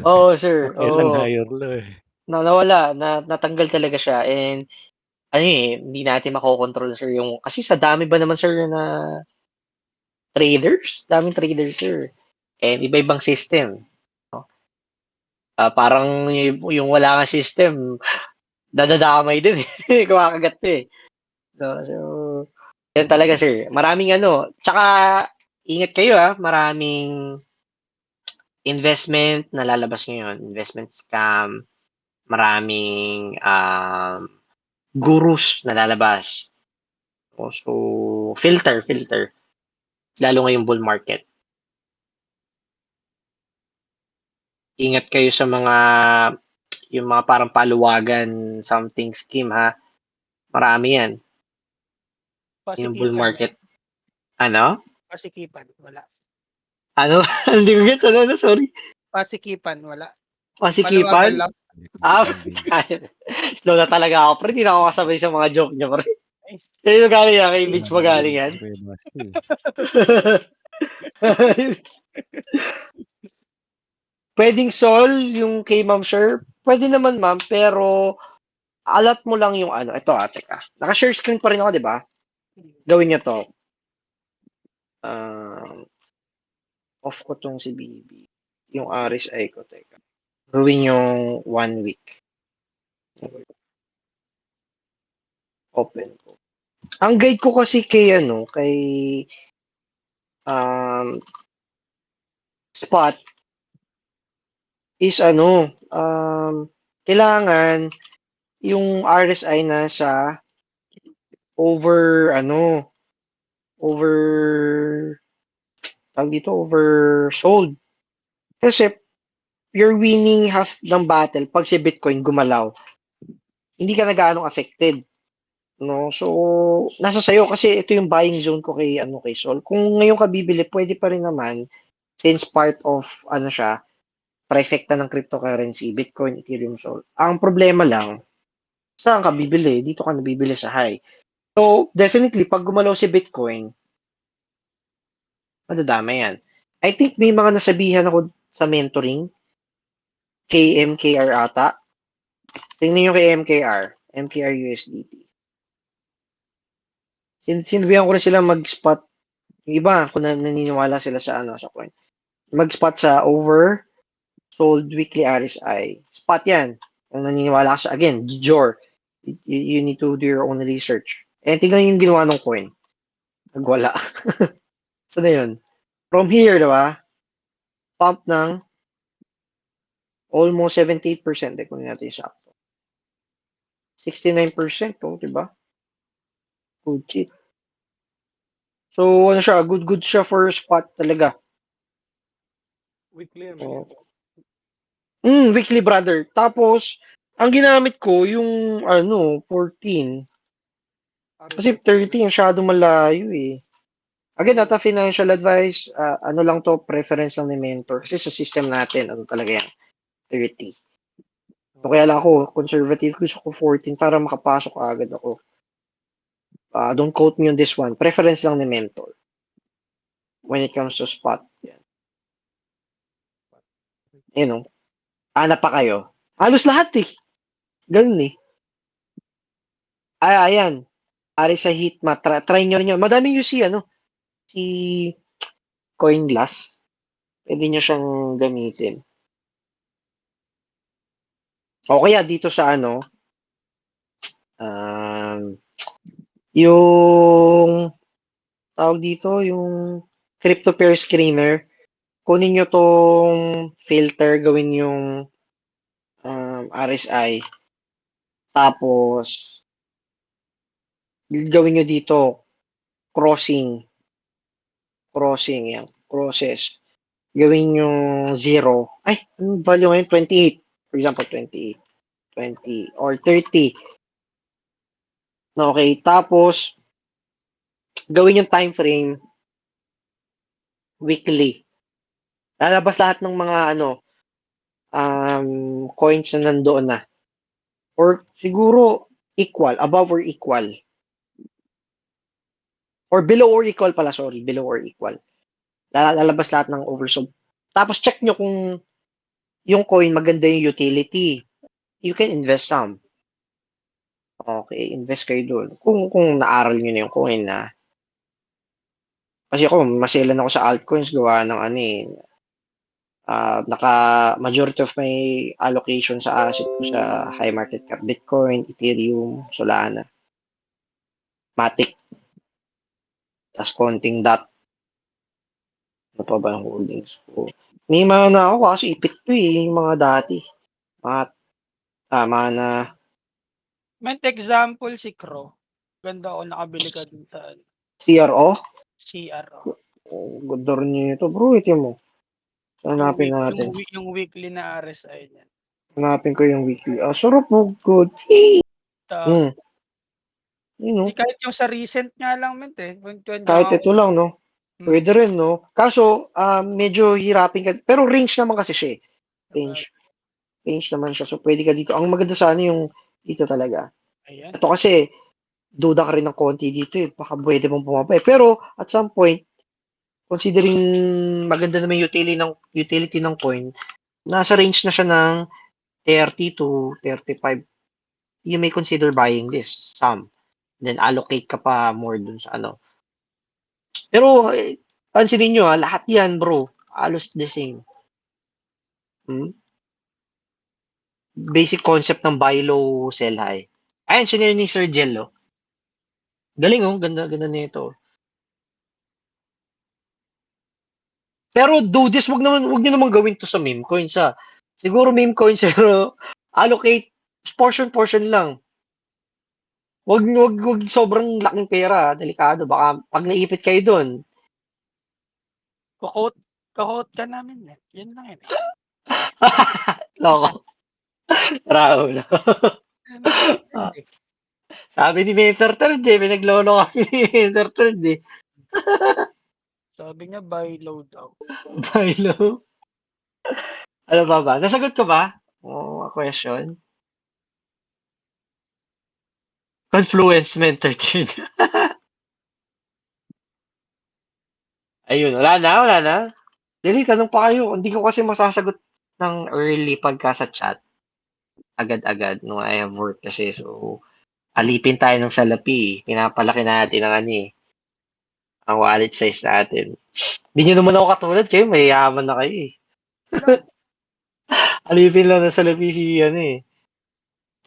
Oo, sir. Kailan Oo. higher low eh. Nawala. Natanggal talaga siya. And, hindi natin makokontrol, sir, yung, kasi sa dami ba naman, sir, na traders? Daming traders, sir. And iba-ibang system. No? Parang yung wala nga system, dadadamay din eh. Kumakagat eh. So, yan talaga, sir. Maraming tsaka, ingat kayo maraming investment na lalabas ngayon. Investment scam. Maraming gurus na lalabas. So, filter. Lalo ngayong bull market. Ingat kayo sa yung mga parang paluwagan, something scheme, ha? Marami yan. Yung bull Pasikipan. market. Ano? Pasikipan, wala. Ano? Hindi ko gets. Ano? Sorry. Pasikipan, wala. Pasikipan? Maluwagan lang. Slow na talaga ako. Pero hindi na ako kasabay sa mga joke niyo, pre. Ay. Kaya magaling yan. Kay Mitch magaling yan. Pwedeng sol yung kay Ma'am Sher. Pwede naman, ma'am, pero alat mo lang yung Ito, teka. Naka-share screen pa rin ako, di ba? Gawin niyo to. Off ko tong si BB. Yung RSI ko, teka. Gawin yung 1 week. Open ko. Ang guide ko kasi kay spot is kailangan yung RSI na sa oversold. Kasi you're winning half ng battle pag si Bitcoin gumalaw. Hindi ka na gaanong affected. No? So, nasa sayo kasi ito yung buying zone ko kay Sol. Kung ngayon ka bibili, pwede pa rin naman since part of siya, trifecta ng cryptocurrency, Bitcoin, Ethereum, Sol. Ang problema lang, saan ka bibili? Dito ka nabibili sa high. So, definitely, pag gumalaw si Bitcoin, madadama yan. I think may mga nasabihan ako sa mentoring, KMKR ata. Tingnan nyo kay MKR USDT. Sinabihan ko rin sila mag-spot. Yung iba, kung naniniwala sila sa coin. Mag-spot sa oversold weekly RSI. Spot yan. Kung naniniwala ka sa, again, Jor. You need to do your own research. Eh, tingnan yung ginawa ng coin. Nagwala. So na yun. From here, diba? Pump ng almost 78%. Kunin natin yung sakto. 69%, diba? Good shit. So, siya? Good siya for spot talaga. Weekly, Weekly, brother. Tapos, ang ginamit ko, yung 14. Kasi 30, masyado malayo eh. Again, not a financial advice. Lang to, preference lang ni mentor. Kasi sa system natin, talaga yan? 30. So, kaya lang ako, conservative. Gusto ko 14 para makapasok agad ako. Don't quote me on this one. Preference lang ni mentor. When it comes to spot. Yan. Hanap pa kayo. Halos lahat eh. Ganun eh. Ayan. Ari sa Heatmap. Try nyo rin yun. Madaming si CoinGlass. Pwede nyo siyang gamitin. O kaya dito sa ano, um, yung tawag dito, yung crypto pair screener, kunin nyo tong filter, gawin yung RSI, tapos gawin nyo dito crossing, yan, crosses. Gawin yung 0. Ay, anong value ngayon? 28. For example, 28, 20, or 30. Okay, tapos gawin yung time frame weekly. Lalabas lahat ng mga coins na nandoon na. Or siguro equal, above or equal. Or below or equal pala, sorry, below or equal. Lalabas lahat ng oversold. Tapos check nyo kung yung coin maganda yung utility. You can invest some. Okay, invest kayo doon. Kung naaral nyo na yung coin na. Kasi ako, maselan ako sa altcoins gawa ng majority of my allocation sa asset ko sa high market cap, Bitcoin, Ethereum, Solana, Matic, tas konting DOT. Ano pa ba yung holdings ko? May mga na ako kasi ipit ko yung mga dati. Mga na May example si Crow. Ganda ako nakabili ka din sa CRO. CRO. Oh, ganda rin niya ito, bro. Ito mo. Hanapin natin. Yung weekly na RSI niya. Hanapin ko yung weekly. Sarap mo. Good. Ta- Yun, no? Kahit yung sa recent nga lang, mint eh. Kahit ito lang, no? Hmm. Pwede rin, no? Kaso, medyo hirapin ka. Pero range naman kasi siya. Range naman siya. So, pwede ka dito. Ang maganda sana yung dito talaga. Ayan. Ito kasi, duda ka rin ng konti dito eh. Baka pwede mong bumaba eh. Pero, at some point, considering maganda naman yung utility ng coin, nasa range na siya ng 30 to 35. You may consider buying this. Some. Then, allocate ka pa more dun sa ano. Pero, pansinin nyo lahat yan, bro. Halos the same. Basic concept ng buy low, sell high. Ayan, sinare ni Sir Jello. Galing, oh. Ganda nito. Pero do this, wag niyo naman gawin to sa meme coins, ha. Siguro meme coins, pero allocate portion lang. Wag sobrang laking pera, delikado. Baka pag naipit kayo doon. Kakot ka namin eh. Yan lang yun eh. Loko. Raul. Sabi ni Mentor Third may naglolo kami ni Mentor Third Sabi niya buy low daw. Buy low. Ano ba? Nasagot ko ba? Question. Confluence Mentor Third. Ayun, wala na. Dili, tanong pa kayo. Hindi ko kasi masasagot ng early pagka sa chat. Agad-agad no, I have work kasi. So, alipin tayo ng salapi. Pinapalaki natin ang wallet size natin. Hindi nyo naman ako katulad kayo. Mayayaman na kayo Alipin lang ng salapi si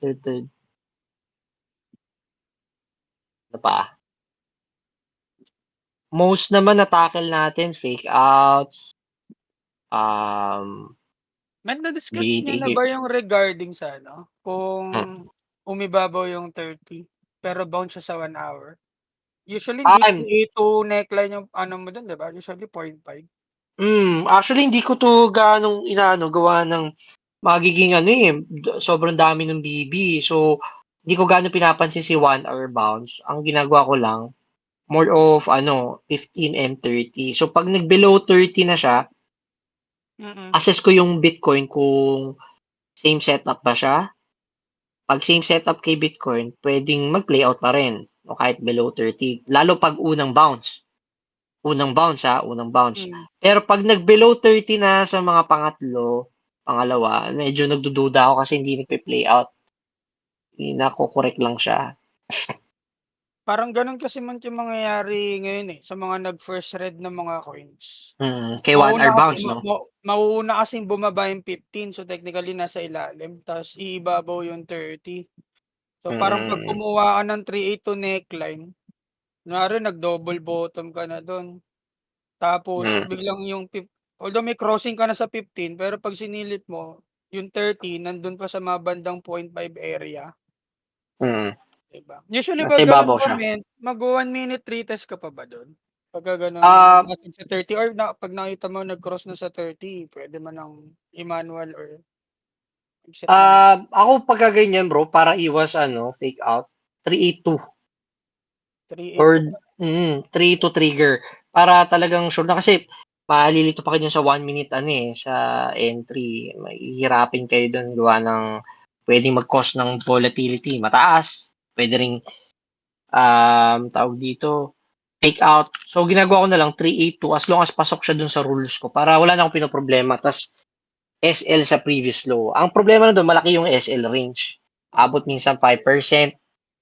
Third. Ano pa? Most naman na-tackle natin, fake outs. Man, na-discuss niyo na ba yung regarding sa kung umibabaw yung 30 pero bounce siya sa 1 hour? Usually, hindi A2 neckline yung mo dun, di ba? Usually, 0.5. Actually, hindi ko to gawa ng magiging sobrang dami ng BB. So, hindi ko gaano pinapansin si 1 hour bounce. Ang ginagawa ko lang, more of 15 and 30. So, pag nag-below 30 na siya, assess ko yung Bitcoin kung same setup ba siya. Pag same setup kay Bitcoin, pwedeng mag-play out pa rin o kahit below 30. Lalo pag unang bounce. Unang bounce. Pero pag nag-below 30 na sa mga pangalawa, medyo nagdududa ako kasi hindi nagpe-play out. Nako-correct lang siya. Parang ganun kasi man yung mangyayari ngayon sa mga nag-first red ng mga coins. Kay 1 hour bounce, no? Mauuna kasing bumaba yung 15, so technically nasa ilalim, tapos iibabaw yung 30. So parang pag kumuha ka ng 382 neckline, kunwari nag-double bottom ka na doon. Tapos biglang yung although may crossing ka na sa 15, pero pag sinilip mo, yung 30 nandun pa sa mga bandang 0.5 area. Diba? Usually Nasa pag ganun ibabaw siya. moment, mag-1 minute retest ka pa ba doon? Pagka ganun, Ah, nasa sa 30 or pag nakita mo nag-cross na sa 30, pwede man ng i-manual or except ng ako pagka ganyan, bro, para iwas fake out, 382 or 382. 382 trigger para talagang sure na kasi malilito pa kayo sa 1 minute sa entry. Mahihirapin kayo doon gawa ng pwedeng mag-cause ng volatility mataas. Pwede ring tawag dito, take out. So ginagawa ko na lang 382 as long as pasok siya dun sa rules ko para wala na akong pinoproblema. Tas SL sa previous low. Ang problema na doon, malaki yung SL range. Abot minsan 5%,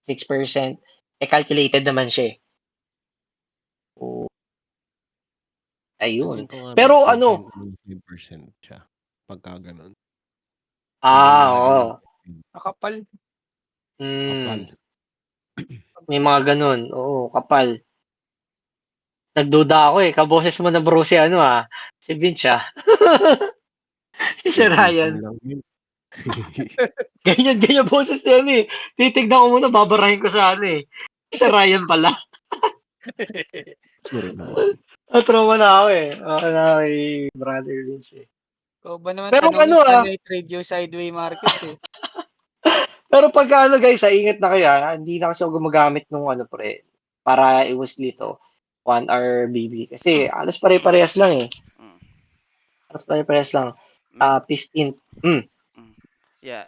6%. Calculated naman siya. So, ayun. Pansin ko nga Pero may sign ko ng 5% siya pagka ganun. oo. Nakapal. Kapal. May mga ganun. Oo, kapal. Nagduda ako kaboses mo na bro si si Vince si Ryan. Ganyan boses niya titignan ko muna, babarahin ko sa si Ryan pala. Sorry naman. Trauma na ako na kay brother Vince Ikaw ba naman Pero tanongin paano i-trade yung sideway market Pero pagka guys, ingat na kayo hindi na kasi ako gumagamit nung pre, para iwas dito, 1 hour BB. Kasi alas pare-parehas lang Alas pare-parehas lang. 15. Yeah,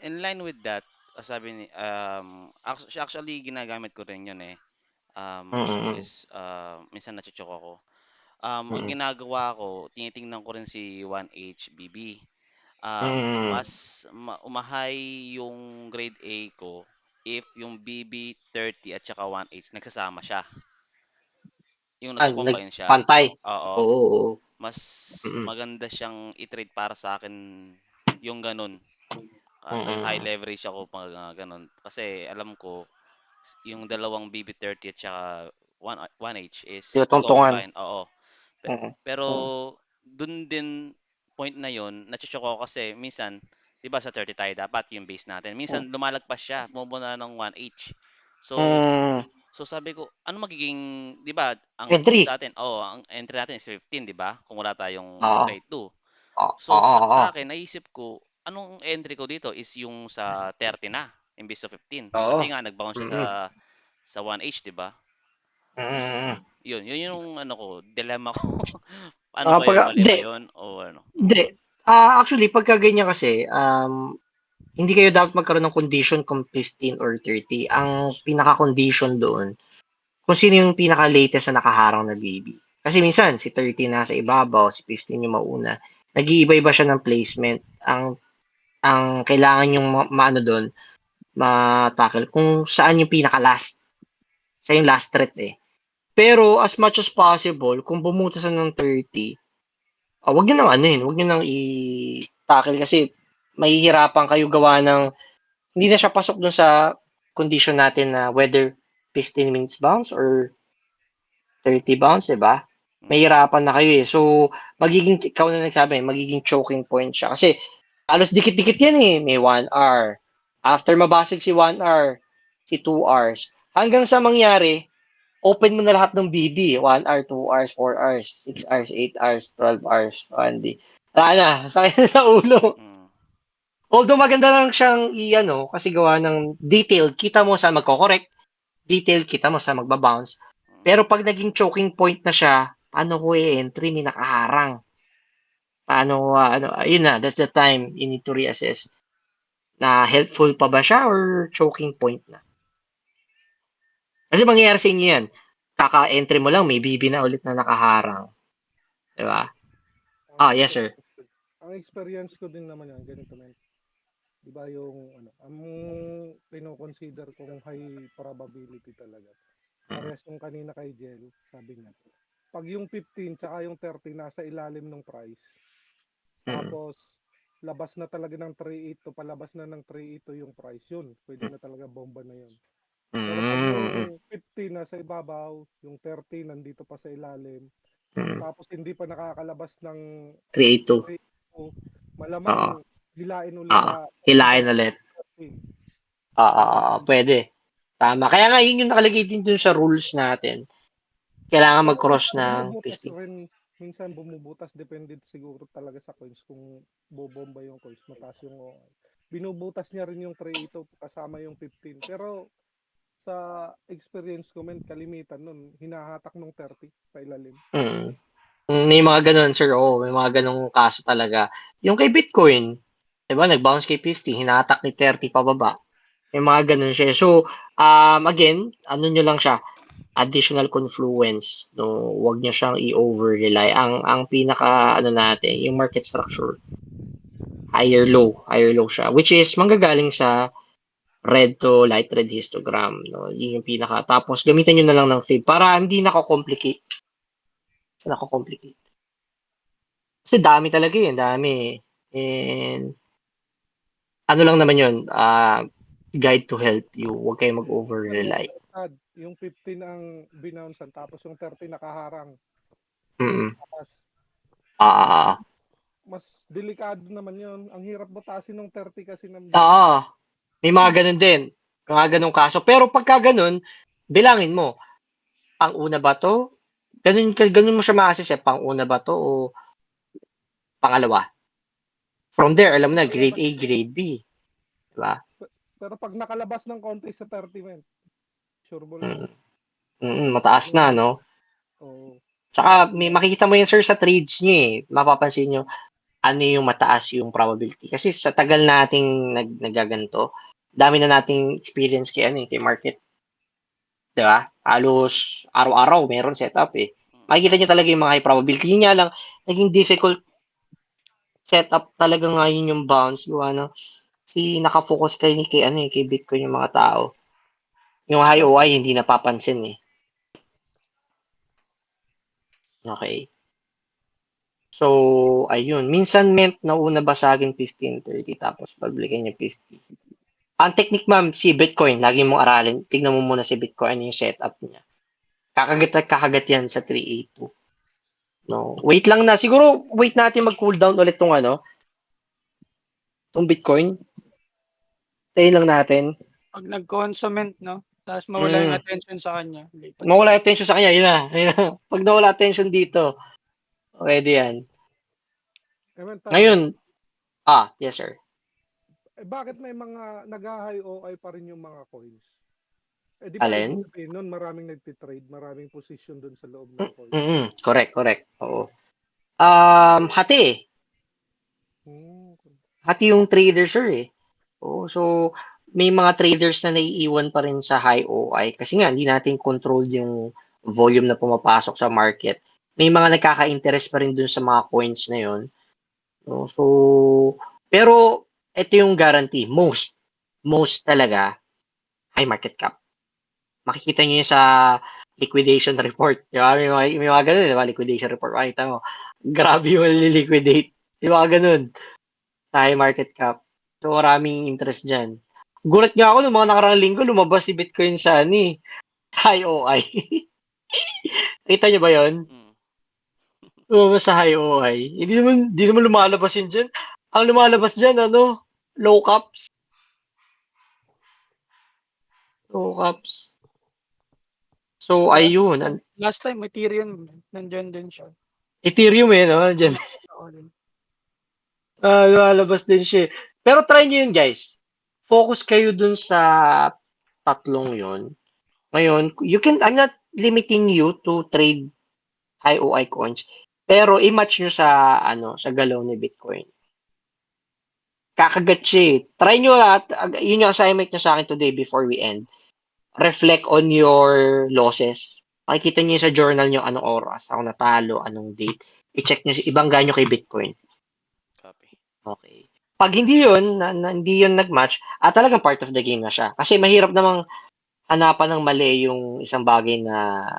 in line with that, sabi ni actually ginagamit ko rin 'yun is minsan nacho-choke ako. Ang ginagawa ko, tinitingnan ko rin si 1H BB. Mas umahay yung grade A ko if yung BB 30 at saka 1H nagsasama siya. Yung nagko-combine siya. Pantay. Oo. Oo. Mas maganda siyang i-trade para sa akin yung ganun. High leverage ako pag ganun. Kasi alam ko yung dalawang BB30 at saka 1H is Tinutungtungan. magko-combine. Oo. Pero dun din point na yon, nacho-choke ako kasi minsan 'di ba sa 30 tayo dapat yung base natin. Minsan lumalagpas siya, pumupunta ng 1H. So sabi ko, ano magiging 'di ba ang Entry. sa atin, ang entry natin is 15, 'di ba? Kung wala tayong trade 2. So sa akin naisip ko, anong entry ko dito is yung sa 30 na imbes sa 15. Kasi nga nag-bounce siya sa 1H, 'di ba? Yun yung dilemma ko. Ano ba yun, mali ba yun o ano? Hindi. Actually, pagka ganyan kasi, hindi kayo dapat magkaroon ng condition kung 15 or 30. Ang pinaka-condition doon, kung sino yung pinaka-latest na nakaharang na BB. Kasi minsan, si 30 nasa ibabaw, si 15 yung mauna. Nag-iiba-iba siya ng placement. Ang kailangan yung doon, ma-tackle kung saan yung pinaka-last. Siya yung last threat Pero as much as possible, kung bumutas ng 30, wag niyo nang wag niyo nang i-tackle kasi mahihirapan kayo gawa ng hindi na siya pasok dun sa condition natin na whether 15 minutes bounce or 30 bounce, diba? Mahihirapan na kayo So, ikaw na nagsabi, magiging choking point siya. Kasi, halos dikit-dikit yan May 1 hour. After mabasag si 1 hour, si 2 hours. Hanggang sa mangyari, open mo na lahat ng BB. 1 hour, 2 hours, 4 hours, 6 hours, 8 hours, 12 hours. Hindi. Wala na. Sakit na ulo. Although maganda lang siyang kasi gawa ng detailed, kita mo saan magko-correct. Detailed, kita mo saan magbabounce. Pero pag naging choking point na siya, paano ko entry, may nakaharang. Paano, yun na, that's the time you need to reassess na helpful pa ba siya or choking point na. Kasi mangyayari sa inyo yan, kaka-entry mo lang, may BB na ulit na nakaharang. Diba? Yes, sir. Ang experience ko din naman yan, ganito man. Di ba yung ano, ang pino-consider kong high probability talaga. Parehas yung kanina kay Jel, sabi niya. Pag yung 15 tsaka yung 30 nasa ilalim ng price, tapos labas na talaga ng 3.8 palabas na ng 3.8 yung price yun. Pwede na talaga bomba na yun. Pero pag yung 15 nasa ibabaw, yung 30 nandito pa sa ilalim, tapos hindi pa nakakalabas ng 382. 3.8, malamang hilain ulit Hilain ulit. Pwede. Tama. Kaya nga, yun yung nakalagay din dun sa rules natin. Kailangan mag-cross ng 15. Minsan bumubutas, depende siguro talaga sa coins kung bobomba yung coins, mataas yung OI. Binubutas niya rin yung 3.8 kasama yung 15. Pero sa experience ko, kalimitan nun, hinahatak nung 30 sa ilalim. May mga ganun, sir. Oo, may mga ganung kaso talaga. Yung kay Bitcoin, diba, nag-bounce kay 50, hinatak ni 30 pababa. May mga ganun siya. So, again, ano nyo lang siya, additional confluence. No, wag nyo siyang i-over-rely. Ang pinaka, natin, yung market structure, higher low siya, which is manggagaling sa red to light red histogram. No? Yun yung pinaka. Tapos, gamitan nyo na lang ng fib para hindi nako-complicate. Kasi dami talaga yun, dami. And, ano lang naman yun, guide to help you. Huwag kayo mag-over-rely. Yung 15 ang binouncean, tapos yung 30 nakaharang. Mas delikado naman yun. Ang hirap butasin ng 30 kasi ng may mga ganun din. Mga ganung kaso. Pero pagka ganun, bilangin mo, pang-una ba to? Ganun mo siya ma-assess eh. Pang-una ba to o pangalawa? From there, alam na, grade A, grade B. Diba? Pero pag nakalabas ng konti sa 30, men, sure mo lang. Mataas na, no? Oo. Tsaka, makikita mo yun, sir, sa trades nyo eh. Mapapansin nyo, ano yung mataas yung probability. Kasi sa tagal nating nagaganto, dami na nating experience kay market. Diba? Halos araw-araw meron setup eh. Makikita nyo talaga yung mga high probability. Yun nga lang, naging difficult setup talaga ngayon yung bounce. Gawa na, nakafocus kay Bitcoin yung mga tao. Yung high OI, hindi napapansin eh. Okay. So, ayun. Minsan nauna basagin 15-30 tapos pagbalikan niya 50. Ang technique, ma'am, si Bitcoin, lagi mong aralin. Tignan mo muna si Bitcoin, ano yung setup niya. Kakagat yan sa 382. No, wait lang na. Siguro, wait natin mag-cool down ulit tong Bitcoin. Tayin lang natin. Pag nag-consument, no? Tapos mawala yung attention sa kanya. Mawala attention sa kanya, yun na. Pag nawala attention dito, pwede yan. Ngayon, yes sir. Bakit may mga nag-high OI pa rin yung mga coins? Di ba Alin? ibig sabihin nun, maraming nagtitrade, maraming position dun sa loob ng coin. Correct. Oo. Hati. Hati yung trader, sir eh. Oo, so, may mga traders na naiiwan pa rin sa high OI kasi nga, hindi natin controlled yung volume na pumapasok sa market. May mga nagkaka-interest pa rin dun sa mga coins na yun. No? So, pero, ito yung guarantee. Most talaga, high market cap. Makikita nyo yun sa liquidation report. Diba? May mga ganun, diba? Liquidation report. Makita mo, grabe yung liquidate. Diba ganun? Sa high market cap. So, maraming interest dyan. Gulat nga ako nung mga nakarang linggo, lumabas si Bitcoin sa high OI. Kita nyo ba yun? Lumabas sa high OI. Hindi naman lumalabas yun dyan. Ang lumalabas dyan, low caps. Low caps. So, ayun. Last time, Ethereum, nandyan din siya. Ethereum no? Dyan. Lumalabas din siya. Pero try nyo yun, guys. Focus kayo dun sa tatlong yun. Ngayon, I'm not limiting you to trade high OI coins, pero i-match nyo sa galaw ni Bitcoin. Kakagat siya eh. Try nyo yun yung assignment nyo sa akin today before we end. Reflect on your losses. Makikita nyo sa journal nyo anong oras, ako natalo, anong date. I-check nyo, ibangga nyo kay Bitcoin. Copy. Okay. Pag hindi yun, hindi yun nag-match, talagang part of the game na siya. Kasi mahirap namang hanapan ng mali yung isang bagay na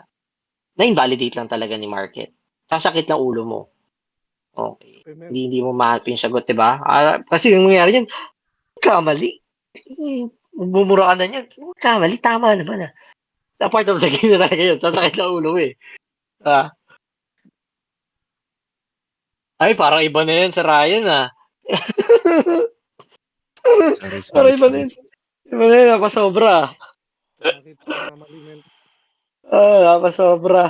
invalidate lang talaga ni market. Sasakit lang ulo mo. Okay. Payment. Hindi mo mahanap yung sagot, di ba? Kasi yung mangyari yan, kamali. Bumura ka na yan. Kamali, tama naman ah. Na part of the game na talaga yun. Sasakit lang ulo mo eh. Ay, parang iba na yan sa Ryan ah. Sorry, Parang sorry, iba na yun. sorry. Iba na yun, napasobra. Nakita ko na mali men. Napasobra.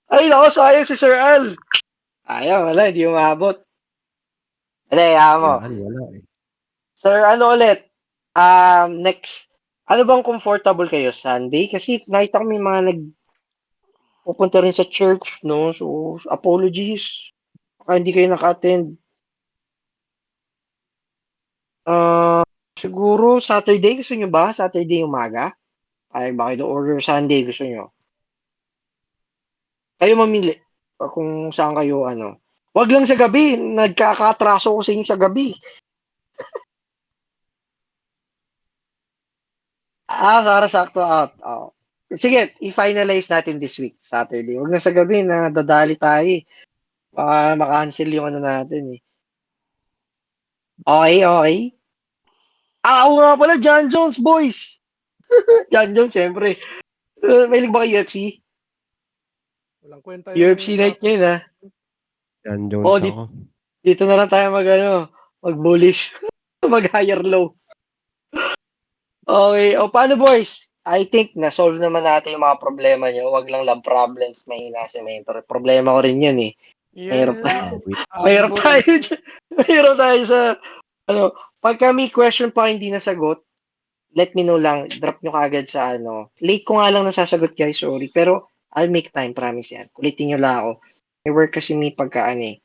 Ay, naku, sayang si Sir Al. Ayaw, wala, hindi umabot. Hindi, mo. Yan, wala eh. Sir, ano ulit? Next. Ano bang comfortable kayo? Sunday? Kasi nakita ko may mga pupunta rin sa church, no? So, apologies. Baka hindi kayo naka-attend. Siguro Saturday gusto nyo ba? Saturday umaga? Ay, baka order Sunday gusto nyo? Kayo mamili. Kung saan kayo, ano. Wag lang sa gabi. Nagkakatraso ko sa inyo sa gabi. Para sakto out. Oh. Sige, i-finalize natin this week, Saturday. Huwag na sa gabi na dadali tayo eh. Baka makancel yung ano natin eh. Okay, okay. Oo nga pala, John Jones, boys! John Jones, siyempre. Mahilig ba kayo UFC? Walang kwenta UFC night ngayon ha. Yan, Oh, Jones ako. Dito na lang tayo mag-bullish. Mag-higher low. Okay, paano boys? I think na-solve naman natin yung mga problema nyo. Huwag lang love problems, may nasa mentor. Problema ko rin yan eh. Mahirap tayo. Mahirap tayo. Mahirap tayo sa, pagka may question pa hindi nasagot, let me know lang. Drop nyo kaagad sa Late ko nga lang nasasagot guys, sorry. Pero I'll make time, promise yan. Kulitin nyo lang ako. May work kasi may pagkaan eh.